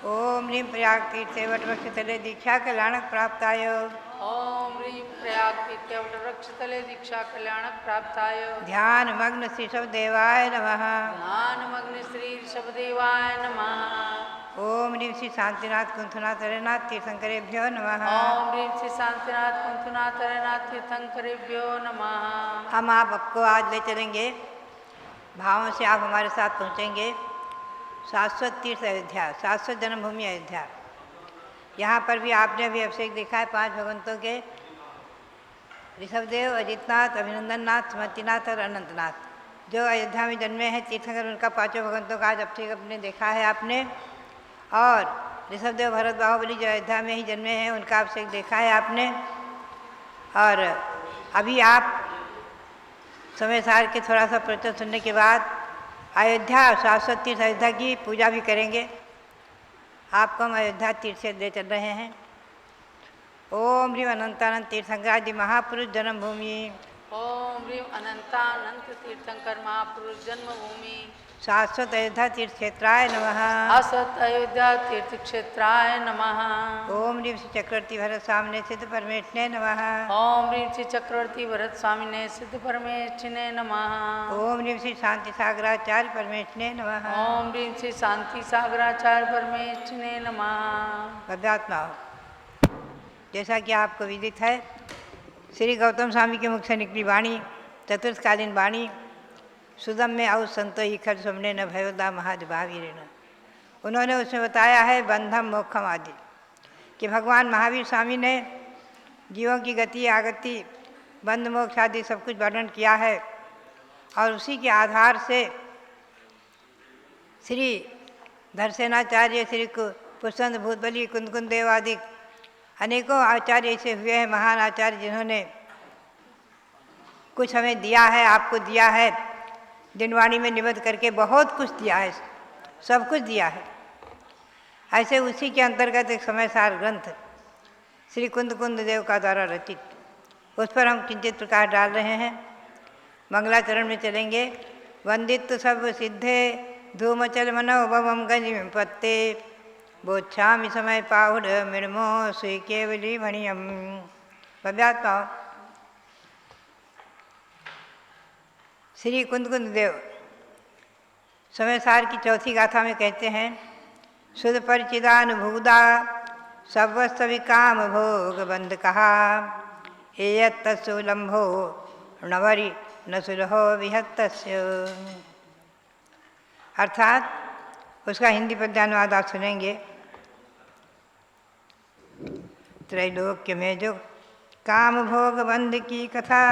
Speaker 5: ओम ह्रीं प्रयाग तीर्थे वटवृक्षतले दीक्षा कल्याणक प्राप्ताय।
Speaker 6: ओम ह्रीं प्रयाग तीर्थे वटवृक्षतले दीक्षा कल्याणक प्राप्ताय।
Speaker 5: ध्यान मग्न श्री ऋषभदेवाय नमः।
Speaker 6: ध्यान मग्न श्री ऋषभदेवाय नमः।
Speaker 5: ओम ह्रीं श्री शांतिनाथ कुंथनाथ हरेनाथ तीर्थंकरेभ्यो नमः।
Speaker 6: ओम ह्रीं श्री शांतिनाथ कुंथनाथ हरेनाथ तीर्थंकरेभ्यो नमः।
Speaker 5: हम आपको आज ले चलेंगे, भावों से आप हमारे साथ पहुँचेंगे शाश्वत तीर्थ अयोध्या, शाश्वत जन्मभूमि अयोध्या। यहाँ पर भी आपने अभी अभिषेक देखा है 5 भगवंतों के, ऋषभदेव, अजितनाथ, अभिनंदननाथ, सुमतिनाथ और अनंतनाथ, जो अयोध्या में जन्मे हैं तीर्थंकर, उनका 5 भगवंतों का आज अभिषेक अपने देखा है आपने। और ऋषभदेव भरत बाहुबली जो अयोध्या में ही जन्मे हैं, उनका अभिषेक देखा है आपने। और अभी आप समय सार के थोड़ा सा प्रवचन सुनने के बाद अयोध्या, शाश्वत तीर्थ अयोध्या की पूजा भी करेंगे। आपको हम अयोध्या तीर्थ से ले चल रहे हैं। ओम ह्रीं अनंतानंद तीर्थंकरादि महापुरुष जन्मभूमि।
Speaker 6: ओम ह्रीं अनंतानंत तीर्थंकर महापुरुष जन्मभूमि।
Speaker 5: शाश्वत अयोध्या तीर्थ क्षेत्राय नमः।
Speaker 6: असत अयोध्या तीर्थ क्षेत्राय नमः।
Speaker 5: ओम ह्रीं श्री चक्रवर्ती भरत स्वामिने सिद्ध परमेष्ठिने नमः।
Speaker 6: ओम ह्रीं श्री चक्रवर्ती भरत स्वामिने सिद्ध परमेष्ठिने नमः।
Speaker 5: ओम ह्रीं श्री शांति सागराचार्य परमेष्ठिने नमः।
Speaker 6: ओम ह्रीं श्री शांति सागराचार्य परमेष्ठिने नमः।
Speaker 5: भव्यात्माओं, जैसा कि आपको विदित है, श्री गौतम स्वामी के मुख से निकली वाणी, चतुर्थकालीन वाणी, सुदम में औ संतो ही खर सुमने न भयोदा महादेवावीर। उन्होंने उसमें बताया है बंधम मोक्षम आदि, कि भगवान महावीर स्वामी ने जीवों की गति आगति, बंध मोक्ष आदि सब कुछ वर्णन किया है। और उसी के आधार से श्री धरसेनाचार्य, श्री पुष्पंद भूतबली, कुंदकुंद देव आदि अनेकों आचार्य ऐसे हुए हैं, महान आचार्य, जिन्होंने कुछ हमें दिया है, आपको दिया है, दिनवाणी में निबद्ध करके बहुत कुछ दिया है, सब कुछ दिया है। ऐसे उसी के अंतर्गत एक समयसार ग्रंथ श्री कुंदकुंद देव का द्वारा रचित, उस पर हम किंचित प्रकाश डाल रहे हैं। मंगलाचरण में चलेंगे। वंदित सब सिद्धे धूमचल मनो भवम गंज पत्ते, बोच्छामि समय पाहुड मृमो श्री केवली भणियम। भव्यात्माओं, श्री कुंदकुंद देव समयसार की चौथी गाथा में कहते हैं, शुद्ध परिचिदानुभूदा सर्वस्व विकाम भोग बंध कहा, एयत तत्सुलंभो नवरी न सुलहो विहत्तस्य। अर्थात उसका हिंदी पद्यानुवाद आप सुनेंगे। त्रैलोक्य में जो काम भोग बंध की कथा,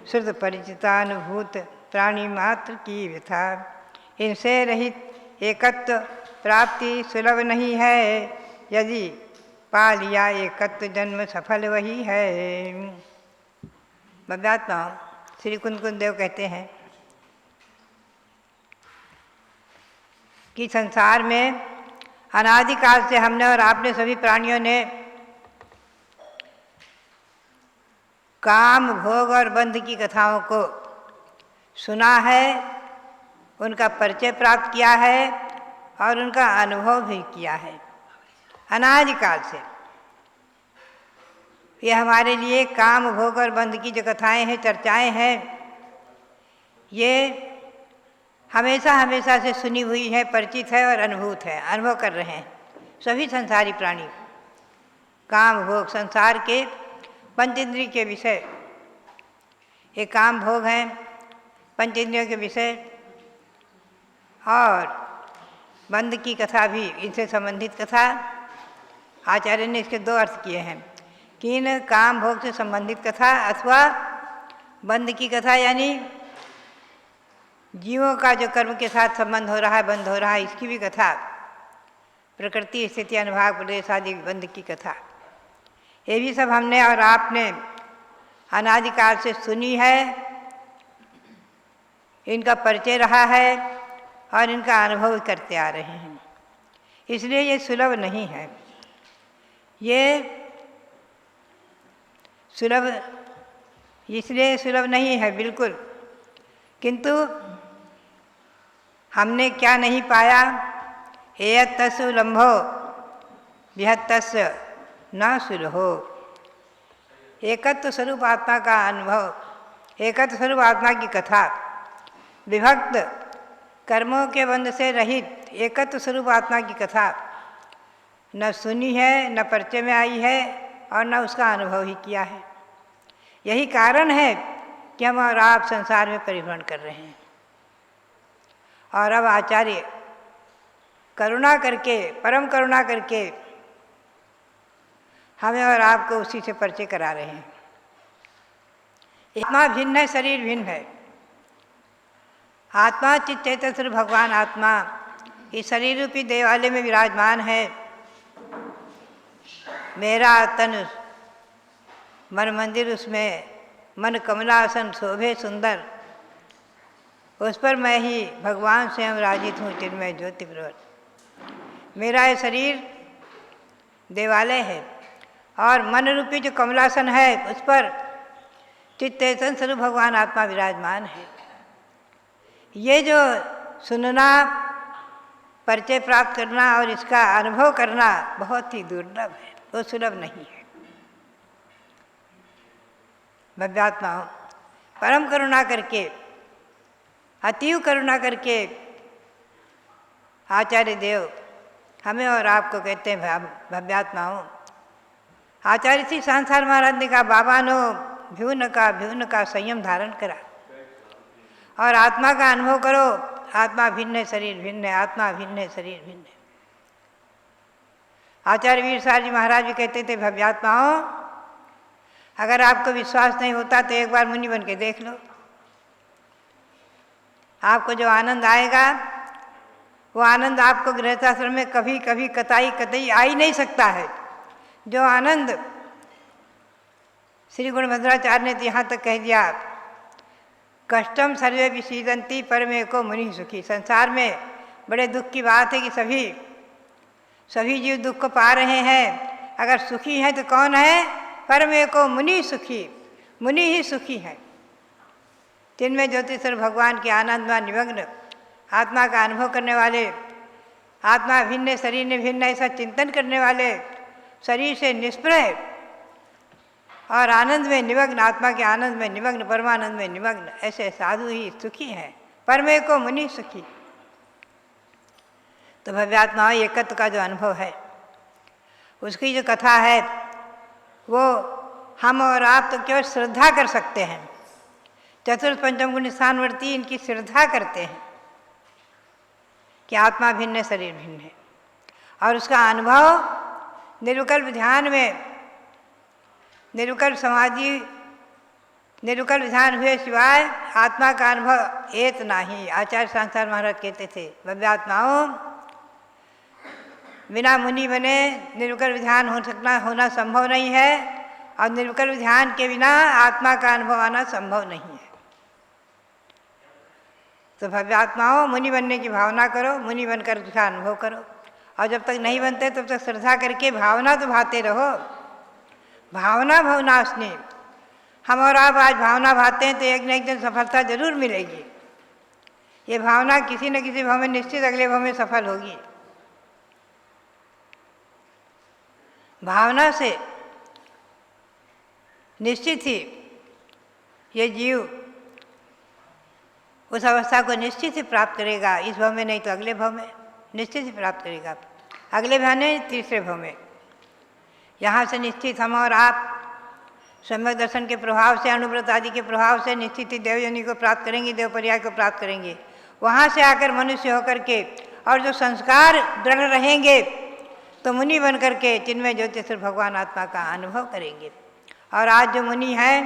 Speaker 5: श्रुत परिचितानुभूत प्राणी मात्र की व्यथा, इनसे रहित एकत्व प्राप्ति सुलभ नहीं है, यदि पा लिया एकत्व जन्म सफल वही है। भव्यात्माओं, श्री कुंदकुंद देव कहते हैं कि संसार में अनादिकाल से हमने और आपने सभी प्राणियों ने काम भोग और बंध की कथाओं को सुना है, उनका परिचय प्राप्त किया है और उनका अनुभव भी किया है। अनादिकाल से ये हमारे लिए काम भोग और बंध की जो कथाएं हैं, चर्चाएं हैं, ये हमेशा हमेशा से सुनी हुई है, परिचित है और अनुभूत है, अनुभव कर रहे हैं सभी संसारी प्राणी। काम भोग, संसार के पंचेंद्रिय के विषय, ये काम भोग हैं पंचेंद्रियों के विषय, और बंध की कथा भी इनसे संबंधित कथा। आचार्य ने इसके दो अर्थ किए हैं कि इन काम भोग से संबंधित कथा अथवा बंध की कथा, यानी जीवों का जो कर्म के साथ संबंध हो रहा है, बंध हो रहा है, इसकी भी कथा, प्रकृति स्थिति अनुभाग प्रदेश आदि बंध की कथा, ये भी सब हमने और आपने अनादिकाल से सुनी है, इनका परिचय रहा है और इनका अनुभव करते आ रहे हैं। इसलिए ये सुलभ नहीं है, ये सुलभ इसलिए सुलभ नहीं है बिल्कुल। किंतु हमने क्या नहीं पाया, एयत्तस्य लम्भो विहत्तस्य न सुलहो। एकत्व स्वरूप आत्मा का अनुभव, एकत्व स्वरूप आत्मा की कथा, विभक्त कर्मों के बंध से रहित एकत्व स्वरूप आत्मा की कथा न सुनी है, न परिचय में आई है और न उसका अनुभव ही किया है। यही कारण है कि हम और आप संसार में परिभ्रमण कर रहे हैं। और अब आचार्य करुणा करके, परम करुणा करके हमें और आपको उसी से परिचय करा रहे हैं। आत्मा भिन्न है, शरीर भिन्न है। आत्मा चित्त चैतन्य स्वरूप भगवान आत्मा इस शरीर रूपी देवालय में विराजमान है। मेरा तन मन मंदिर, उसमें मन कमलासन शोभे सुंदर, उस पर मैं ही भगवान स्वयं राजित हूँ चिन्मय ज्योति प्रवत। मेरा ये शरीर देवालय है और मन रूपी जो कमलासन है उस पर चित्त चैतन्य स्वरूप भगवान आत्मा विराजमान है। ये जो सुनना, परिचय प्राप्त करना और इसका अनुभव करना बहुत ही दुर्लभ है, वो सुलभ नहीं है। भव्यात्माओं, परम करुणा करके, अतीव करुणा करके आचार्य देव हमें और आपको कहते हैं भव्यात्माओं। आचार्य श्री सांसार महाराज ने कहा, बाबा नो भ्यून का संयम धारण करा और आत्मा का अनुभव करो। आत्मा भिन्न है, शरीर भिन्न है, आत्मा भिन्न है, शरीर भिन्न है। आचार्य वीर सार जी महाराज भी कहते थे, भव्यात्माओं, अगर आपको विश्वास नहीं होता तो एक बार मुनि बन के देख लो। आपको जो आनंद आएगा वो आनंद आपको गृहस्थाश्रम में कभी कभी कतई आ ही नहीं सकता है। जो आनंद श्री गुणभद्राचार्य ने तो यहाँ तक कह दिया, कष्टम सर्वे विसीदंती परमे को मुनि सुखी। संसार में बड़े दुख की बात है कि सभी जीव दुख को पा रहे हैं। अगर सुखी हैं तो कौन है? परमे को मुनि सुखी, मुनि ही सुखी है। जिनमें ज्योतिषर भगवान के आनंद में निमग्न, आत्मा का अनुभव करने वाले, आत्मा भिन्न शरीर ने भिन्न ऐसा चिंतन करने वाले, शरीर से निष्प्रह और आनंद में निमग्न, आत्मा के आनंद में निमग्न, परमानंद में निमग्न, ऐसे साधु ही सुखी हैं। परमे को मुनि सुखी। तो भव्यात्मा एकत्व का जो अनुभव है, उसकी जो कथा है, वो हम और आप तो केवल श्रद्धा कर सकते हैं। चतुर्थ पंचम गुण स्थानवर्ती इनकी श्रद्धा करते हैं कि आत्मा भिन्न है, शरीर भिन्न है, और उसका अनुभव निर्विकल्प ध्यान में, निर्विकल्प समाधि, निर्विकल्प ध्यान हुए सिवाय आत्मा का अनुभव एक नहीं। आचार्य सांसार महाराज कहते थे, भव्यात्माओं, बिना मुनि बने निर्विकल्प ध्यान होना संभव नहीं है, और निर्विकल्प ध्यान के बिना आत्मा का अनुभव आना संभव नहीं है। तो भव्यात्माओं, मुनि बनने की भावना करो, मुनि बनकर उसका अनुभव करो, और जब तक नहीं बनते तब तक श्रद्धा करके भावना तो भाते रहो। भावना भवनाशनी। हम और आप आज भावना भाते हैं तो एक न एक दिन सफलता जरूर मिलेगी। ये भावना किसी न किसी भाव में निश्चित अगले भाव में सफल होगी। भावना से निश्चित ही ये जीव उस अवस्था को निश्चित ही प्राप्त करेगा। इस भाव में नहीं तो अगले भाव में निश्चित ही प्राप्त करेगा। अगले भाव में, तीसरे भाव में। यहाँ से निश्चित हम और आप सम्यक दर्शन के प्रभाव से, अनुव्रत आदि के प्रभाव से निश्चित ही देवयोनि को प्राप्त करेंगे, देव पर्याय को प्राप्त करेंगे। वहाँ से आकर मनुष्य होकर के और जो संस्कार दृढ़ रहेंगे तो मुनि बन करके चिन्मय ज्योतिषर भगवान आत्मा का अनुभव करेंगे। और आज जो मुनि हैं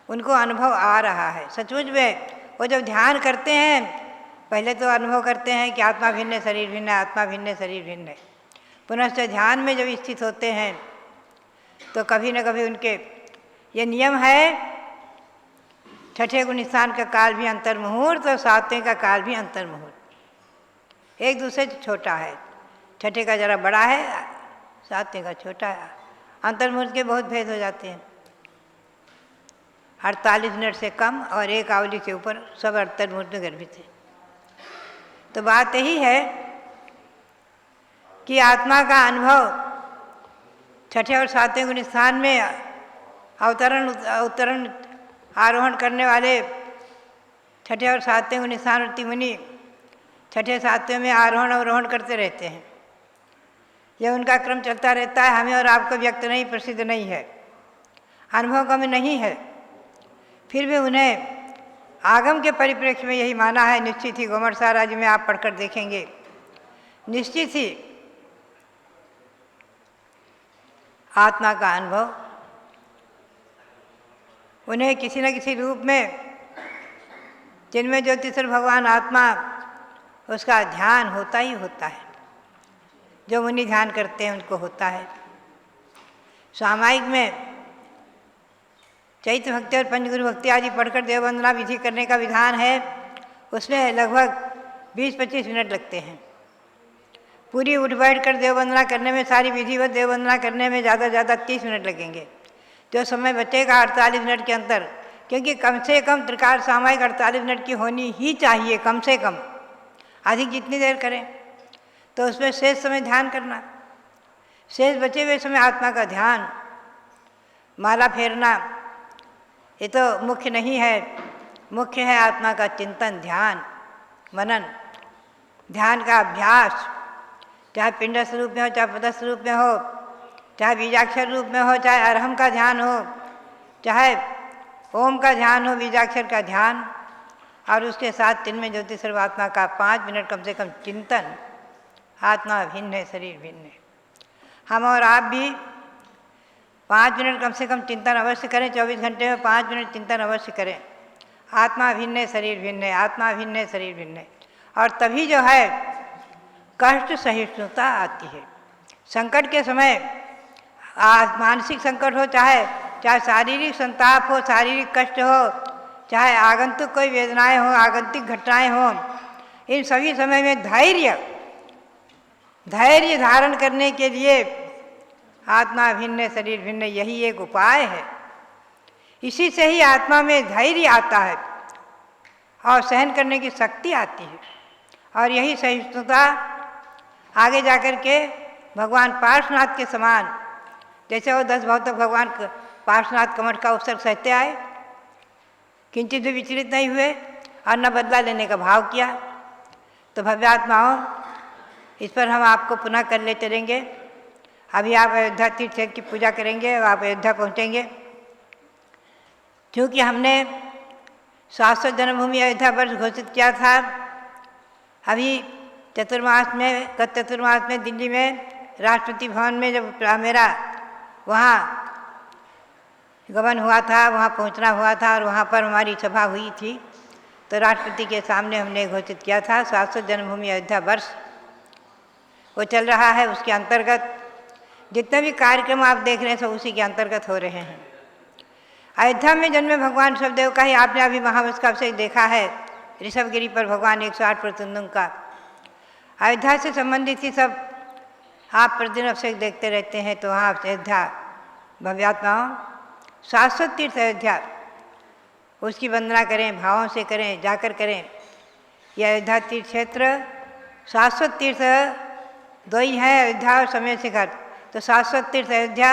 Speaker 5: उनको अनुभव आ रहा है। सचमुच में वो जब ध्यान करते हैं पहले तो अनुभव करते हैं कि आत्मा भिन्न है, शरीर भिन्न है, आत्मा भिन्न है, शरीर भिन्न है। पुनश्च ध्यान में जब स्थित होते हैं तो कभी न कभी उनके ये नियम है, छठे गुण स्थान का काल भी अंतर्मुहूर्त और सातवें का काल भी अंतर्मुहूर्त, एक दूसरे से छोटा है। छठे का जरा बड़ा है, सातवें का छोटा है। अंतर्मुहूर्त के बहुत भेद हो जाते हैं, 48 मिनट से कम और एक आवली से ऊपर सब अंतर्मुहूर्त में गर्भित है। तो बात यही है कि आत्मा का अनुभव छठे और सातवें गुण स्थान में अवतरण उत्तरण आरोहण करने वाले छठे और सातवें गुण स्थानवर्ती मुनि छठे सातवें में आरोहण अवरोहण करते रहते हैं। यह उनका क्रम चलता रहता है, हमें और आपको व्यक्त नहीं, प्रसिद्ध नहीं है, अनुभव कम नहीं है। फिर भी उन्हें आगम के परिप्रेक्ष्य में यही माना है। निश्चित ही गोमरसा राज्य में आप पढ़कर देखेंगे, निश्चित ही आत्मा का अनुभव उन्हें किसी न किसी रूप में जिनमें ज्योतिषर भगवान आत्मा उसका ध्यान होता ही होता है। जो मुनि ध्यान करते हैं उनको होता है। सामायिक में चैत्य भक्ति और पंचगुरु भक्ति आदि पढ़कर देववंदना विधि करने का विधान है, उसमें लगभग 20-25 मिनट लगते हैं। पूरी उठ बैठ कर देववंदना करने में, सारी विधिवत देववंदना करने में ज़्यादा से ज़्यादा 30 मिनट लगेंगे। जो समय बचेगा 48 मिनट के अंतर, क्योंकि कम से कम त्रिकाल सामायिक 48 मिनट की होनी ही चाहिए, कम से कम। अधिक जितनी देर करें तो उसमें शेष समय ध्यान करना, शेष बचे हुए समय आत्मा का ध्यान, माला फेरना, ये तो मुख्य नहीं है। मुख्य है आत्मा का चिंतन, ध्यान, मनन, ध्यान का अभ्यास, चाहे पिंड स्वरूप में हो, चाहे पद स्वरूप में हो, चाहे बीजाक्षर रूप में हो, चाहे अरहम का ध्यान हो, चाहे ओम का ध्यान हो, बीजाक्षर का ध्यान, और उसके साथ चिन्मय ज्योति सर्वात्मा का 5 मिनट कम से कम चिंतन। आत्मा भिन्न है, शरीर भिन्न है। हम और आप भी 5 मिनट कम से कम चिंतन अवश्य करें। 24 घंटे में 5 मिनट चिंतन अवश्य करें। आत्मा भिन्न है, शरीर भिन्न है, आत्मा भिन्न है, शरीर भिन्न है। और तभी जो है कष्ट सहिष्णुता आती है। संकट के समय, मानसिक संकट हो, चाहे शारीरिक संताप हो, शारीरिक कष्ट हो, चाहे आगंतुक कोई वेदनाएं हो, आगंतुक घटनाएं हो, इन सभी समय में धैर्य धारण करने के लिए आत्मा भिन्न शरीर भिन्न, यही एक उपाय है। इसी से ही आत्मा में धैर्य आता है और सहन करने की शक्ति आती है। और यही सहिष्णुता आगे जाकर के भगवान पार्श्वनाथ के समान, जैसे वो 10 भाव तक भगवान पार्श्वनाथ कमठ का उपसर्ग सहते आए, किंचित भी विचलित नहीं हुए और न बदला लेने का भाव किया। तो भव्यात्माओं, इस पर हम आपको पुनः कर ले चलेंगे। अभी आप अयोध्या तीर्थ की पूजा करेंगे और आप अयोध्या पहुँचेंगे। क्योंकि हमने शाश्वत जन्मभूमि अयोध्या वर्ष घोषित किया था। अभी चतुर्मास में, गत चतुर्मास में दिल्ली में राष्ट्रपति भवन में जब मेरा वहाँ गमन हुआ था, वहाँ पहुँचना हुआ था और वहाँ पर हमारी सभा हुई थी, तो राष्ट्रपति के सामने हमने घोषित किया था शाश्वत जन्मभूमि अयोध्या वर्ष वो चल रहा है। उसके अंतर्गत जितने भी कार्यक्रम आप देख रहे हैं सब उसी के अंतर्गत हो रहे हैं। अयोध्या में जन्मे भगवान ऋषभदेव का ही आपने अभी महावश का अभिषेक देखा है। ऋषभगिरी पर भगवान 108 प्रतुंदुम का अयोध्या से संबंधित ही सब आप प्रतिदिन अभिषेक देखते रहते हैं। तो वहाँ अयोध्या भव्यात्माओं, शाश्वत तीर्थ अयोध्या, उसकी वंदना करें, भावों से करें, जाकर करें। यह अयोध्या तीर्थ क्षेत्र, शाश्वत तीर्थ 2 ही हैं, अयोध्या और समय शिखर। तो शाश्वत तीर्थ अयोध्या,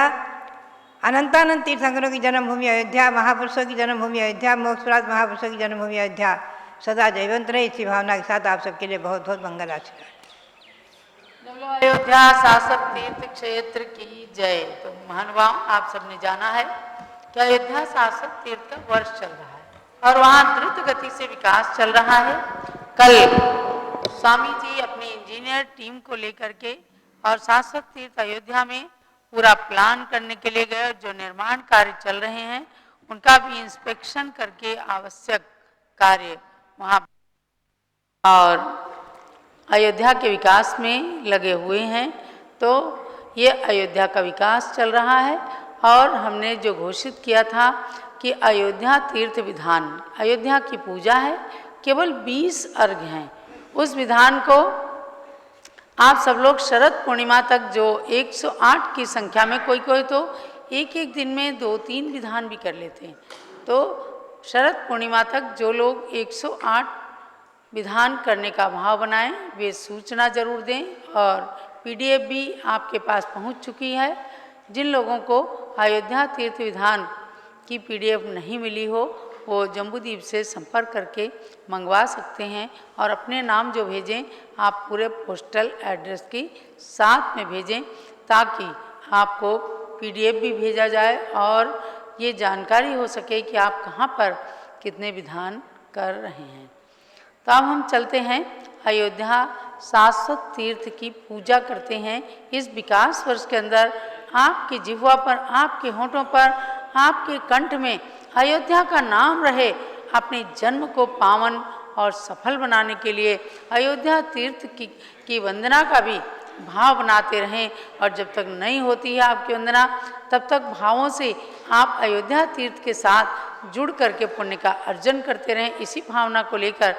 Speaker 5: अनंतानंद तीर्थंकरों की जन्मभूमि अयोध्या, महापुरुषों की जन्मभूमि अयोध्या, मोक्षप्राप्त महापुरुषों की जन्मभूमि अयोध्या सदा जयवंत रहे। इसी भावना के साथ आप सबके लिए बहुत बहुत मंगल आशीर्वाद।
Speaker 6: अयोध्या शाश्वत तीर्थ क्षेत्र की जय। तो महानुभाव, आप सबने जाना है कि अयोध्या शासक तीर्थ का वर्ष चल रहा है और वहाँ द्रुत गति से विकास चल रहा है। कल स्वामी जी अपनी इंजीनियर टीम को लेकर के और शासक तीर्थ अयोध्या में पूरा प्लान करने के लिए गए। जो निर्माण कार्य चल रहे हैं उनका भी इंस्पेक्शन करके आवश्यक कार्य वहाँ और अयोध्या के विकास में लगे हुए हैं। तो ये अयोध्या का विकास चल रहा है और हमने जो घोषित किया था कि अयोध्या तीर्थ विधान, अयोध्या की पूजा है, केवल 20 अर्घ्य हैं। उस विधान को आप सब लोग शरद पूर्णिमा तक, जो 108 की संख्या में, कोई कोई तो एक एक दिन में 2-3 विधान भी कर लेते हैं। तो शरद पूर्णिमा तक जो लोग 108 विधान करने का भाव बनाएं वे सूचना जरूर दें और PDF भी आपके पास पहुंच चुकी है। जिन लोगों को अयोध्या तीर्थ विधान की PDF नहीं मिली हो वो जम्बूद्वीप से संपर्क करके मंगवा सकते हैं और अपने नाम जो भेजें आप पूरे पोस्टल एड्रेस की साथ में भेजें ताकि आपको PDF भी भेजा जाए और ये जानकारी हो सके कि आप कहाँ पर कितने विधान कर रहे हैं। तो अब हम चलते हैं अयोध्या शासक तीर्थ की पूजा करते हैं। इस विकास वर्ष के अंदर आपकी जिह्वा पर, आपके होठों पर, आपके कंठ में अयोध्या का नाम रहे। अपने जन्म को पावन और सफल बनाने के लिए अयोध्या तीर्थ की वंदना का भी भाव बनाते रहें और जब तक नहीं होती है आपकी वंदना तब तक भावों से आप अयोध्या तीर्थ के साथ जुड़ करके पुण्य का अर्जन करते रहें। इसी भावना को लेकर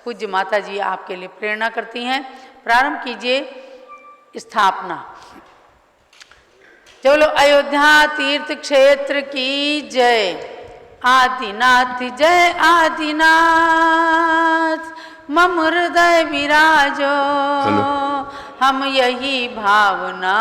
Speaker 6: पूज्य माता जी आपके लिए प्रेरणा करती हैं। प्रारंभ कीजिए स्थापना। चलो अयोध्या तीर्थ क्षेत्र की जय। आदिनाथ जय आदिनाथ मम हृदय विराजो। हम यही भावना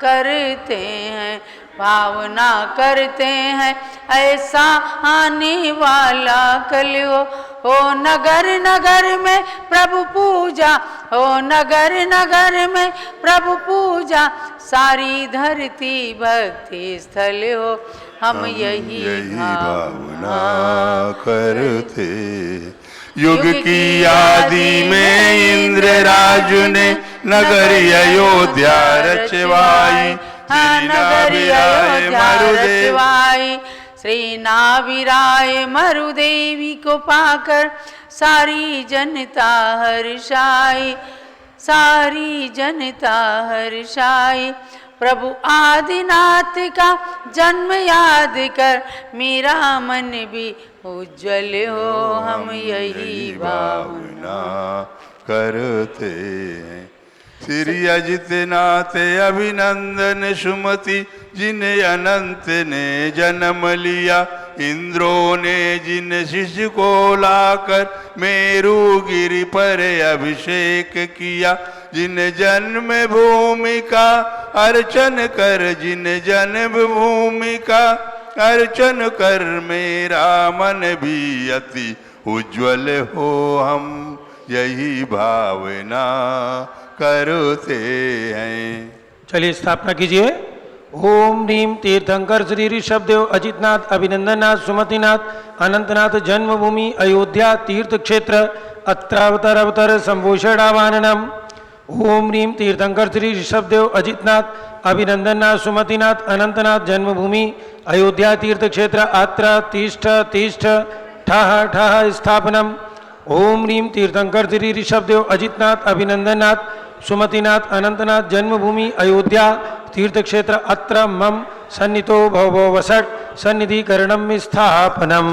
Speaker 6: करते हैं, भावना करते हैं ऐसा आने वाला कलयुग हो। नगर नगर में प्रभु पूजा हो, नगर नगर में प्रभु पूजा, सारी धरती भक्ति स्थल हो। हम यही भावना
Speaker 7: करते। युग की आदि में इंद्र राजु ने नगरी अयोध्या रचवाई।
Speaker 6: नगरी अयोध्या रचवाई। श्री नाविराय मरुदेवी को पाकर सारी जनता हर्षाई, सारी जनता हर्षाई। प्रभु आदिनाथ का जन्म याद कर मेरा मन भी उज्जवल हो। हम यही भावना
Speaker 7: करते हैं। श्री अजितनाथ अभिनंदन सुमति जिन्हें अनंत ने जन्म लिया। इंद्रों ने जिन शिशु को लाकर मेरुगिरि पर अभिषेक किया। जिन जन्म भूमि का अर्चन कर, जिन जन्म भूमि का अर्चन कर मेरा मन भी अति उज्ज्वल हो। हम यही भावना करते हैं।
Speaker 3: चलिए स्थापना कीजिए। ओम ह्रीम तीर्थंकर श्री ऋषभदेव अजितनाथ अभिनंदननाथ सुमतिनाथ अनंतनाथ जन्मभूमि अयोध्या तीर्थ क्षेत्र अत्रावतर अवतर संभूषणावाननम। ओम ह्रीम तीर्थंकर श्री ऋषभदेव अजितनाथ अभिनंदननाथ सुमतिनाथ अनंतनाथ जन्मभूमि अयोध्या तीर्थ क्षेत्र अत्र तिष्ठ तिष्ठ ठः ठः स्थापनम। ओम ह्रीम तीर्थंकर श्री ऋषभदेव अजितनाथ अभिनंदननाथ सुमतिनाथ अनंतनाथ जन्मभूमि अयोध्या तीर्थ क्षेत्र अत्र मम सन्नितो भवो वसट सन्निधिकरणम स्थापनम।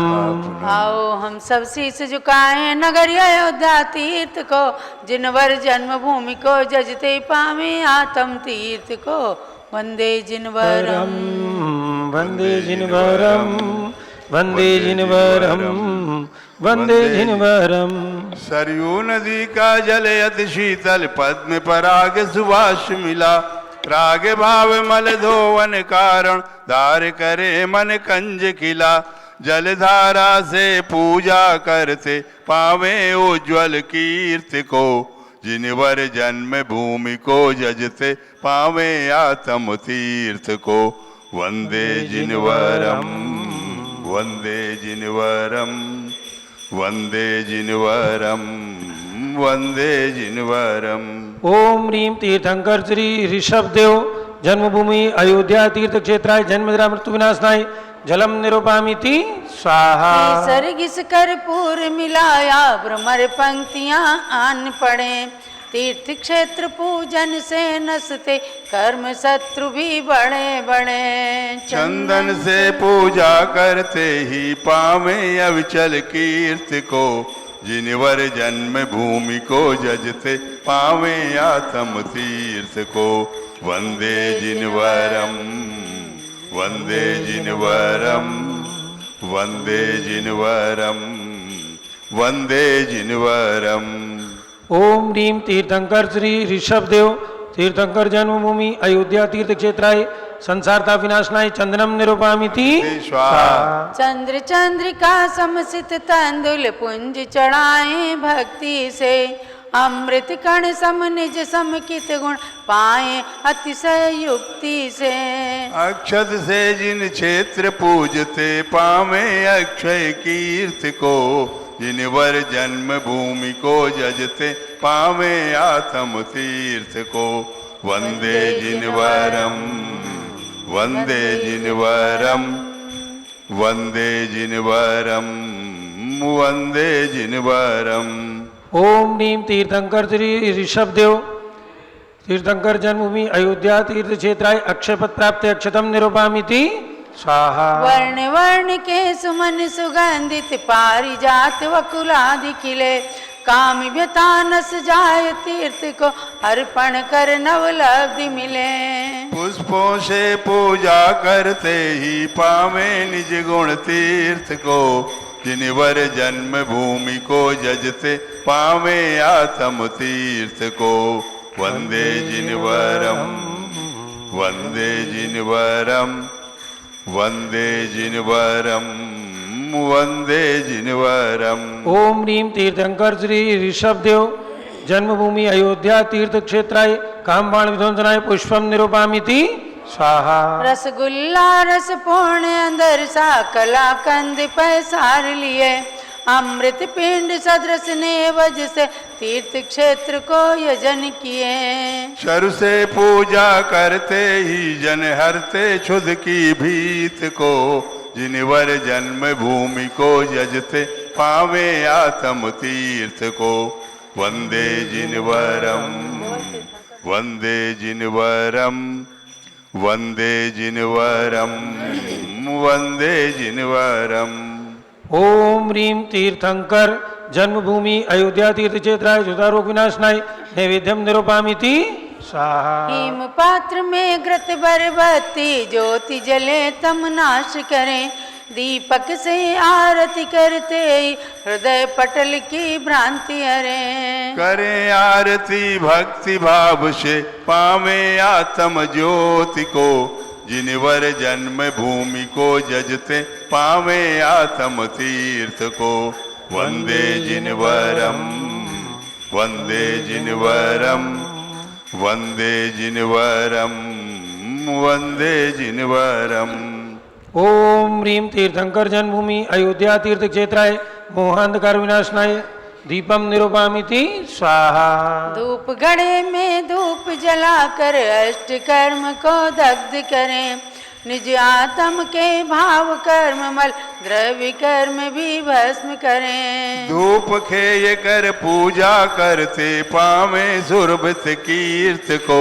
Speaker 6: आओ हम सब शीश झुकाएं नगरी अयोध्या तीर्थ को। जिनवर जन्मभूमि को जजते पावे आत्म तीर्थ को। वंदे जिनवरम
Speaker 3: वंदे जिनवरम वंदे जिनवरम वंदे जिनवरम।
Speaker 7: सरयू नदी का जल अति शीतल पद्म पराग सुभाष मिला। राग भाव मल धोवन कारण धार करे मन कंज खिला। जलधारा से पूजा करते पावे उज्ज्वल कीर्त को। जिनवर जन्म भूमि को जजते पावे आत्म तीर्थ को। वंदे जिनवरम वंदे जिनवरम वंदे जिनवरम वंदे जिनवरम।
Speaker 3: ओम ह्रीं तीर्थंकर श्री ऋषभदेव जन्मभूमि अयोध्या तीर्थ क्षेत्राय जन्मजरा मृत्यु विनाशनाय जलम निरूपामिति स्वाहा।
Speaker 6: सर्गिस कर्पूर मिलाया भ्रमर पंक्तियां आन पड़े। तीर्थ क्षेत्र पूजन से नसते कर्म शत्रु भी बड़े बड़े।
Speaker 7: चंदन से पूजा करते ही पावे अविचल कीर्ति को। जिनवर जन्म भूमि को जजते पावे आत्म तीर्थ को। वंदे जिनवरम वंदे जिनवरम वंदे जिनवरम वंदे जिनवरम।
Speaker 3: ओम ह्रीं तीर्थंकर श्री ऋषभदेव तीर्थंकर जन्मभूमि अयोध्या तीर्थ क्षेत्राय संसारता विनाशनाय चंदनम निरूपामिति स्वाहा।
Speaker 6: चंद्र चंद्रिका समसित तंदुल पुंज चढ़ाए भक्ति से। अमृत कण सम निज समकित गुण पाए अतिशय युक्ति से।
Speaker 7: अक्षत से जिन क्षेत्र पूजते पावे अक्षय कीर्ति को। जिनवर जन्म भूमि को जजते पावे आत्म तीर्थ को। वंदे जिनवरम वंदे जिनवरम वंदे जिनवरम वंदे जिनवरम।
Speaker 3: ओम ह्रीं तीर्थंकर श्री ऋषभदेव तीर्थंकर जन्मभूमि अयोध्या तीर्थ क्षेत्राय अक्षयपद प्राप्त अक्षतम निरूपामिति स्वाहा।
Speaker 6: वर्ण वर्ण के सुमन सुगंधित पारिजात वकुलादि खिले। काम व्यथा नस जाय तीर्थ को अर्पण कर नवलब्धि मिले।
Speaker 7: पुष्पों से पूजा करते ही पावे निज गुण तीर्थ को। जिनवर जन्म भूमि को जजते पावे आत्म तीर्थ को। वंदे जिनवरम वंदे जिनवरम वंदे जिनवरम वंदे जिनवरम।
Speaker 3: ओम ह्रीं तीर्थंकर श्री ऋषभदेव जन्मभूमि अयोध्या तीर्थ क्षेत्राय कामबाण विध्वंसनाय पुष्पम निरूपामिति स्वाहा।
Speaker 6: रसगुल्ला रस पूर्ण अंदर सा कला कंद पैसार लिए। अमृत पिंड सदृश ने वज से तीर्थ क्षेत्र को यजन किए।
Speaker 7: शरु से पूजा करते ही जन हरते क्षुध की भीत को। जिनवर जन्म भूमि को जजते पावे आत्म तीर्थ को। वंदे जिनवरम वंदे जिनवरम वंदे जिनवरम वंदे जिनवरम।
Speaker 3: ओम ह्रीं तीर्थंकर जन्मभूमि अयोध्या तीर्थ क्षेत्राय जुतारोग विनाशनाय नैवेद्यम निरूपामिति स्वाहा।
Speaker 6: हिम पात्र में घृत बरबत्ती ज्योति जले तम नाश करें। दीपक से आरती करते ही हृदय पटल की भ्रांति हरे।
Speaker 7: करें आरती भक्ति भाव से पावे आत्म ज्योति को। जिनवर जन्म भूमि को जजते पावे आत्म तीर्थ को। वंदे जिनवरम वंदे जिनवरम वंदे जिनवरम वंदे जिनवरम।
Speaker 3: ओम ह्रीं तीर्थंकर जन्मभूमि अयोध्या तीर्थ क्षेत्राय मोहांधकार विनाशनाय दीपम निरूपामिति स्वाहा।
Speaker 6: धूप गढ़े में धूप जलाकर अष्ट कर्म को दग्ध करें। निज आत्म के भाव कर्म मल द्रव्य कर्म भी भस्म करें।
Speaker 7: धूप खेय कर पूजा करते पावे सुरभित कीर्त को।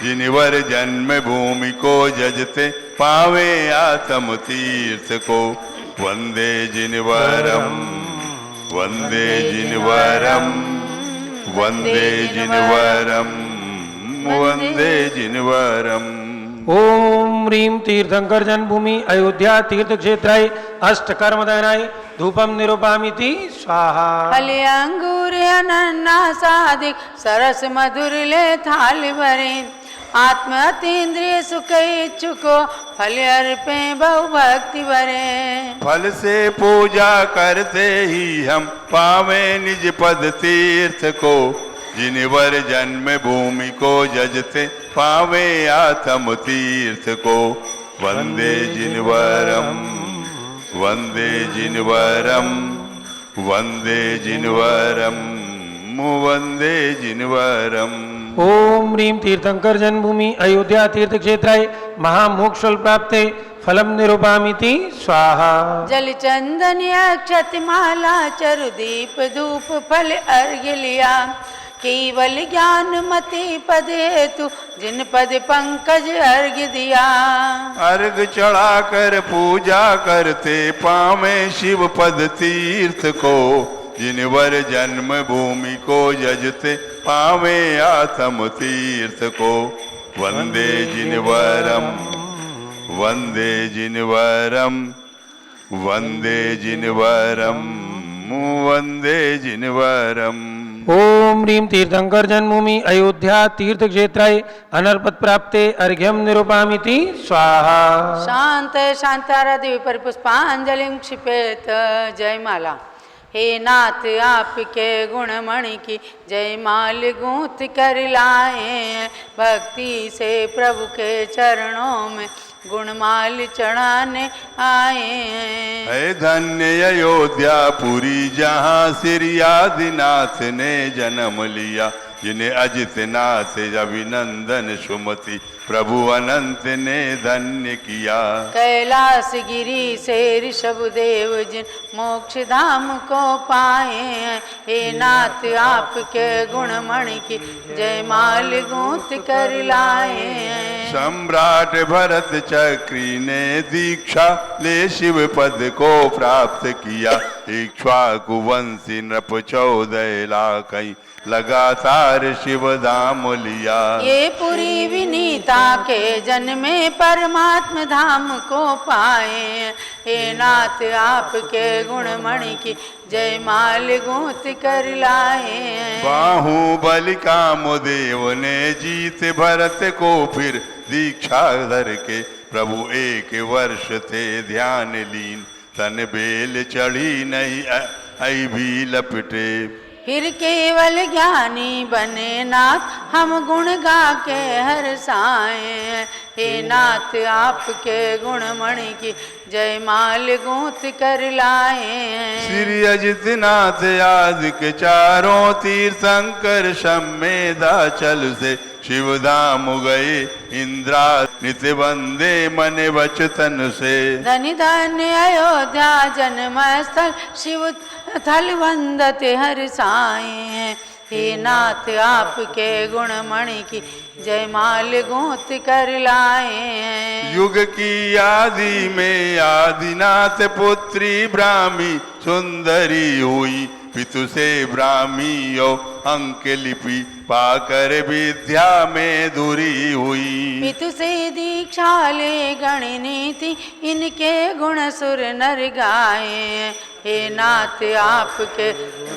Speaker 7: जिनवर जन्म भूमि को जजते पावे आत्म तीर्थ को। वंदे जिनवरम वंदे जिनवरम वंदे जिनवरम वंदे जिनवरम।
Speaker 3: ओम ह्रीं तीर्थंकर जन्मभूमि अयोध्या तीर्थ क्षेत्राय अष्ट कर्म दहनाय धूपम निरूपामिति स्वाहा।
Speaker 6: फल अंगूर अनन्नास आदि सरस मधुर ले थाल भरे। आत्म अतीन्द्रिय सुख इच्छुको फल अर्पे बहु भक्ति भरे।
Speaker 7: फल से पूजा करते ही हम पावे निज पद तीर्थ को। जिनवर जन्म भूमि को जजते पावे आत्म तीर्थ को। वन्दे जिनवरं वन्दे जिनवरं वन्दे जिनवरं वन्दे जिनवरम्।
Speaker 3: ओम ह्रीं तीर्थंकर जन्मभूमि अयोध्या तीर्थ क्षेत्राय महामोक्षफल प्राप्ते फलम निरूपामिति स्वाहा।
Speaker 6: जल चंदन अक्षत माला चरु दीप धूप फल अर्घ्य लिया, केवल ज्ञान मति पद हेतु जिन पद पंकज अर्घ्य दिया।
Speaker 7: अर्घ चढ़ा कर पूजा करते पावे शिव पद तीर्थ को, जिनवर जन्म भूमि को जजते पावे आत्म तीर्थ को। वंदे जिनवरम वंदे जिनवरम वंदे जिनवरम वंदे जिनवरम।
Speaker 3: ओम ह्रीं तीर्थंकर जन्मभूमि अयोध्या तीर्थ क्षेत्राय अनर्पत प्राप्ते अर्घ्यम निरूपामिति स्वाहा।
Speaker 6: शांत शांतारादि परिपुष्पांजलिं क्षिपेत। जयमाला। हे नाथ आपके गुणमणि की जयमाल गूंथ कर लाए, भक्ति से प्रभु के चरणों में गुणमाल चढ़ाने आए।
Speaker 7: है धन्य अयोध्या पुरी जहाँ श्री आदिनाथ ने जन्म लिया, जिन्हें अजित नाथ अभिनंदन सुमति प्रभु अनंत ने धन्य किया।
Speaker 6: कैलाश गिरी से ऋषभ देव जिन मोक्ष धाम को पाए, हे नाथ आपके गुणमणि की जयमाल गूंथ कर लाए।
Speaker 7: सम्राट भरत चक्री ने दीक्षा ले शिव पद को प्राप्त किया, इक्ष्वाकु वंशी नृप 14 लाख लगातार शिव धाम लिया।
Speaker 6: ये पुरी विनीता के जन्मे परमात्म धाम को पाए, हे नाथ आपके गुणमणि की जयमाल गूंथ कर लाए।
Speaker 7: बाहुबली कामदेव ने जीत भरत को फिर दीक्षा धर के, प्रभु 1 वर्ष थे ध्यान लीन, तन बेल चढ़ी नहीं आई भी लपटे।
Speaker 6: फिर केवल ज्ञानी बने नाथ हम गुण गा के हर्षाए, हे नाथ आपके गुणमणि की जयमाल गूंथ कर लाए।
Speaker 7: श्री अजितनाथ आदि के चारों तीर्थंकर शमेधा चल से शिव धाम गए, इंद्रा नित्य वंदे मन वचतन से।
Speaker 6: धनि धन्य अयोध्या जन्म स्थल शिव थल वंदत हर्षाए, हे नाथ आपके गुणमणि की जयमाल गूंथ कर लाए।
Speaker 7: युग की आदि में आदिनाथ पुत्री ब्राह्मी सुंदरी हुई, पितु से ब्राह्मी यो अंक लिपि पाकर विद्या में दूरी हुई।
Speaker 6: पितु से दीक्षा ले गणनी थी इनके गुण सुर नर गाए, हे नाथ आपके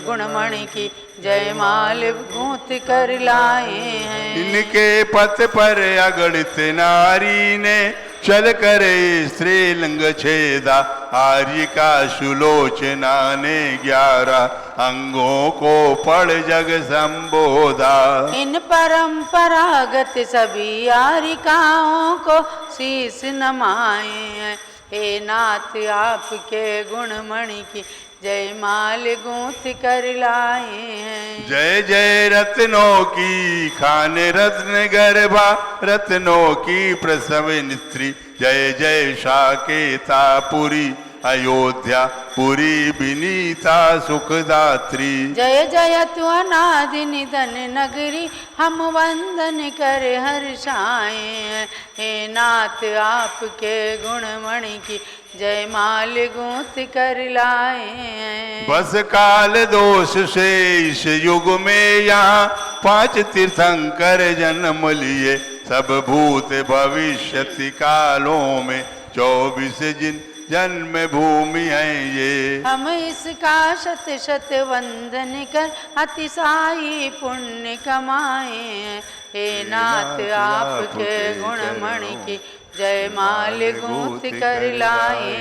Speaker 6: गुणमणि की जयमाल गूंथ कर लाए हैं।
Speaker 7: इनके पथ पर अगणित नारी ने चल कर स्त्रीलिंग छेदा, आर्य का सुलोचना ने 11 अंगों को पढ़ जग संबोधा।
Speaker 6: इन परंपरागत सभी आरिकाओं को शीश नमाए, हे नाथ आपके गुणमणि की जयमाल गूंथ कर लाए हैं।
Speaker 7: जय जय रत्नों की खान रत्न गर्भा, रत्नों की प्रसव नेत्री, जय जय साकेता पुरी अयोध्या पुरी विनीता सुखदात्री।
Speaker 6: जय जय तु अनादि निधन नगरी हम वंदन कर हर्षाए, हे नाथ आपके गुणमणि की जयमाल गूंथ कर लाए।
Speaker 7: बस काल दोष से इस युग में यहाँ 5 तीर्थंकर जन्म लिए, सब भूत भविष्यति कालों में 24 जिन जन्म भूमि है ये।
Speaker 6: हम इसका शत शत वंदन कर अतिशायी पुण्य कमाए, हे नाथ आपके गुणमणि की जयमाल गूंथ कर लाए।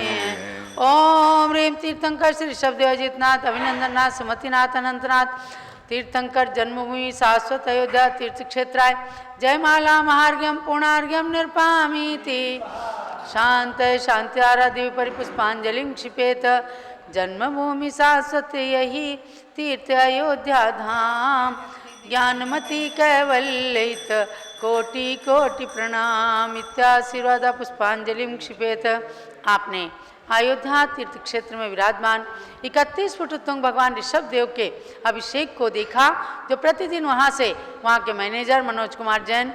Speaker 6: ओम ह्रीं तीर्थंकर श्री शब्देव अजितनाथ अभिनंदननाथ सुमतिनाथ अनंतनाथ तीर्थंकर जन्मभूमि शाश्वत अयोध्या तीर्थ क्षेत्राय जयमाला महार्घ्यम पूर्णार्घ्यम निरूपामीति शांत शांत्यारादिव परिपुष्पांजलिं क्षिपेत जन्मभूमि शाश्वत यही तीर्थ अयोध्या धाम ज्ञानमती कैवल्यित कोटि कोटि प्रणाम इत्याशीर्वाद पुष्पांजलिं क्षिपेत। आपने अयोध्या तीर्थ क्षेत्र में विराजमान 31 फुट उत्तुंग भगवान ऋषभ देव के अभिषेक को देखा, जो प्रतिदिन वहाँ से वहाँ के मैनेजर मनोज कुमार जैन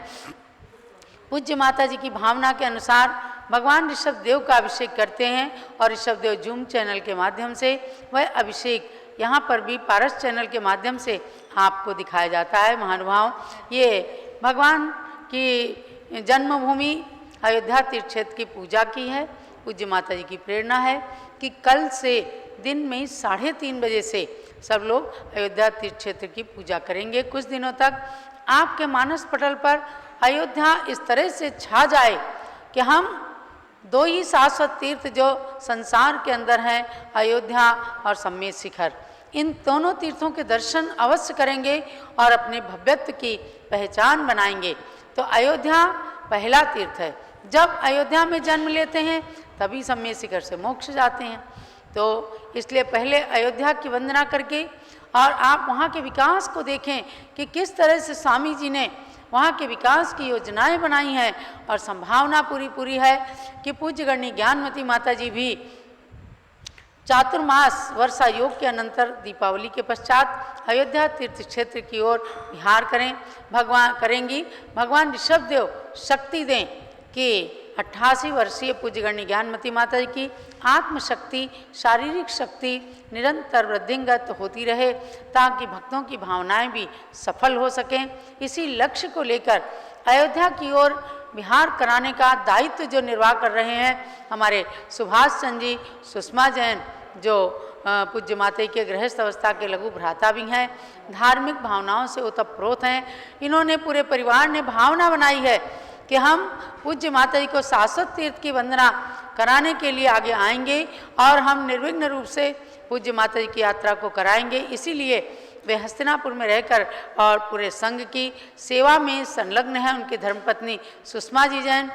Speaker 6: पूज्य माता जी की भावना के अनुसार भगवान ऋषभ देव का अभिषेक करते हैं और ऋषभ देव जूम चैनल के माध्यम से वह अभिषेक यहाँ पर भी पारस चैनल के माध्यम से आपको दिखाया जाता है। महानुभाव, ये भगवान की जन्मभूमि अयोध्या तीर्थ क्षेत्र की पूजा की है। पूज्य माता जी की प्रेरणा है कि कल से दिन में 3:30 बजे से सब लोग अयोध्या तीर्थ क्षेत्र की पूजा करेंगे। कुछ दिनों तक आपके मानस पटल पर अयोध्या इस तरह से छा जाए कि हम 2 ही शाश्वत तीर्थ जो संसार के अंदर हैं, अयोध्या और सम्मेद शिखर, इन दोनों तीर्थों के दर्शन अवश्य करेंगे और अपने भव्यत्व की पहचान बनाएंगे। तो अयोध्या पहला तीर्थ है। जब अयोध्या में जन्म लेते हैं तभी सम्मेद शिखर से मोक्ष जाते हैं। तो इसलिए पहले अयोध्या की वंदना करके और आप वहाँ के विकास को देखें कि किस तरह से स्वामी जी ने वहाँ के विकास की योजनाएं बनाई हैं और संभावना पूरी है कि पूज्य गणनी ज्ञानमती माता जी भी चातुर्मास वर्षा योग के अनंतर दीपावली के पश्चात अयोध्या तीर्थ क्षेत्र की ओर विहार करेंगी। भगवान ऋषभ देव शक्ति दें कि 88 वर्षीय पूज्य गणनी ज्ञानमती माता जी की आत्मशक्ति, शारीरिक शक्ति निरंतर वृद्धिंगत होती रहे ताकि भक्तों की भावनाएं भी सफल हो सकें। इसी लक्ष्य को लेकर अयोध्या की ओर विहार कराने का दायित्व जो निर्वाह कर रहे हैं हमारे सुभाष चंद्र जी, सुषमा जैन, जो पूज्य माता के गृहस्थ अवस्था के लघु भ्राता भी हैं, धार्मिक भावनाओं से ओतप्रोत हैं। इन्होंने पूरे परिवार ने भावना बनाई है कि हम पूज्य माता जी को शाश्वत तीर्थ की वंदना कराने के लिए आगे आएंगे और हम निर्विघ्न रूप से पूज्य माता जी की यात्रा को कराएंगे। इसीलिए वे हस्तिनापुर में रहकर और पूरे संघ की सेवा में संलग्न है। उनकी धर्मपत्नी सुषमा जी जैन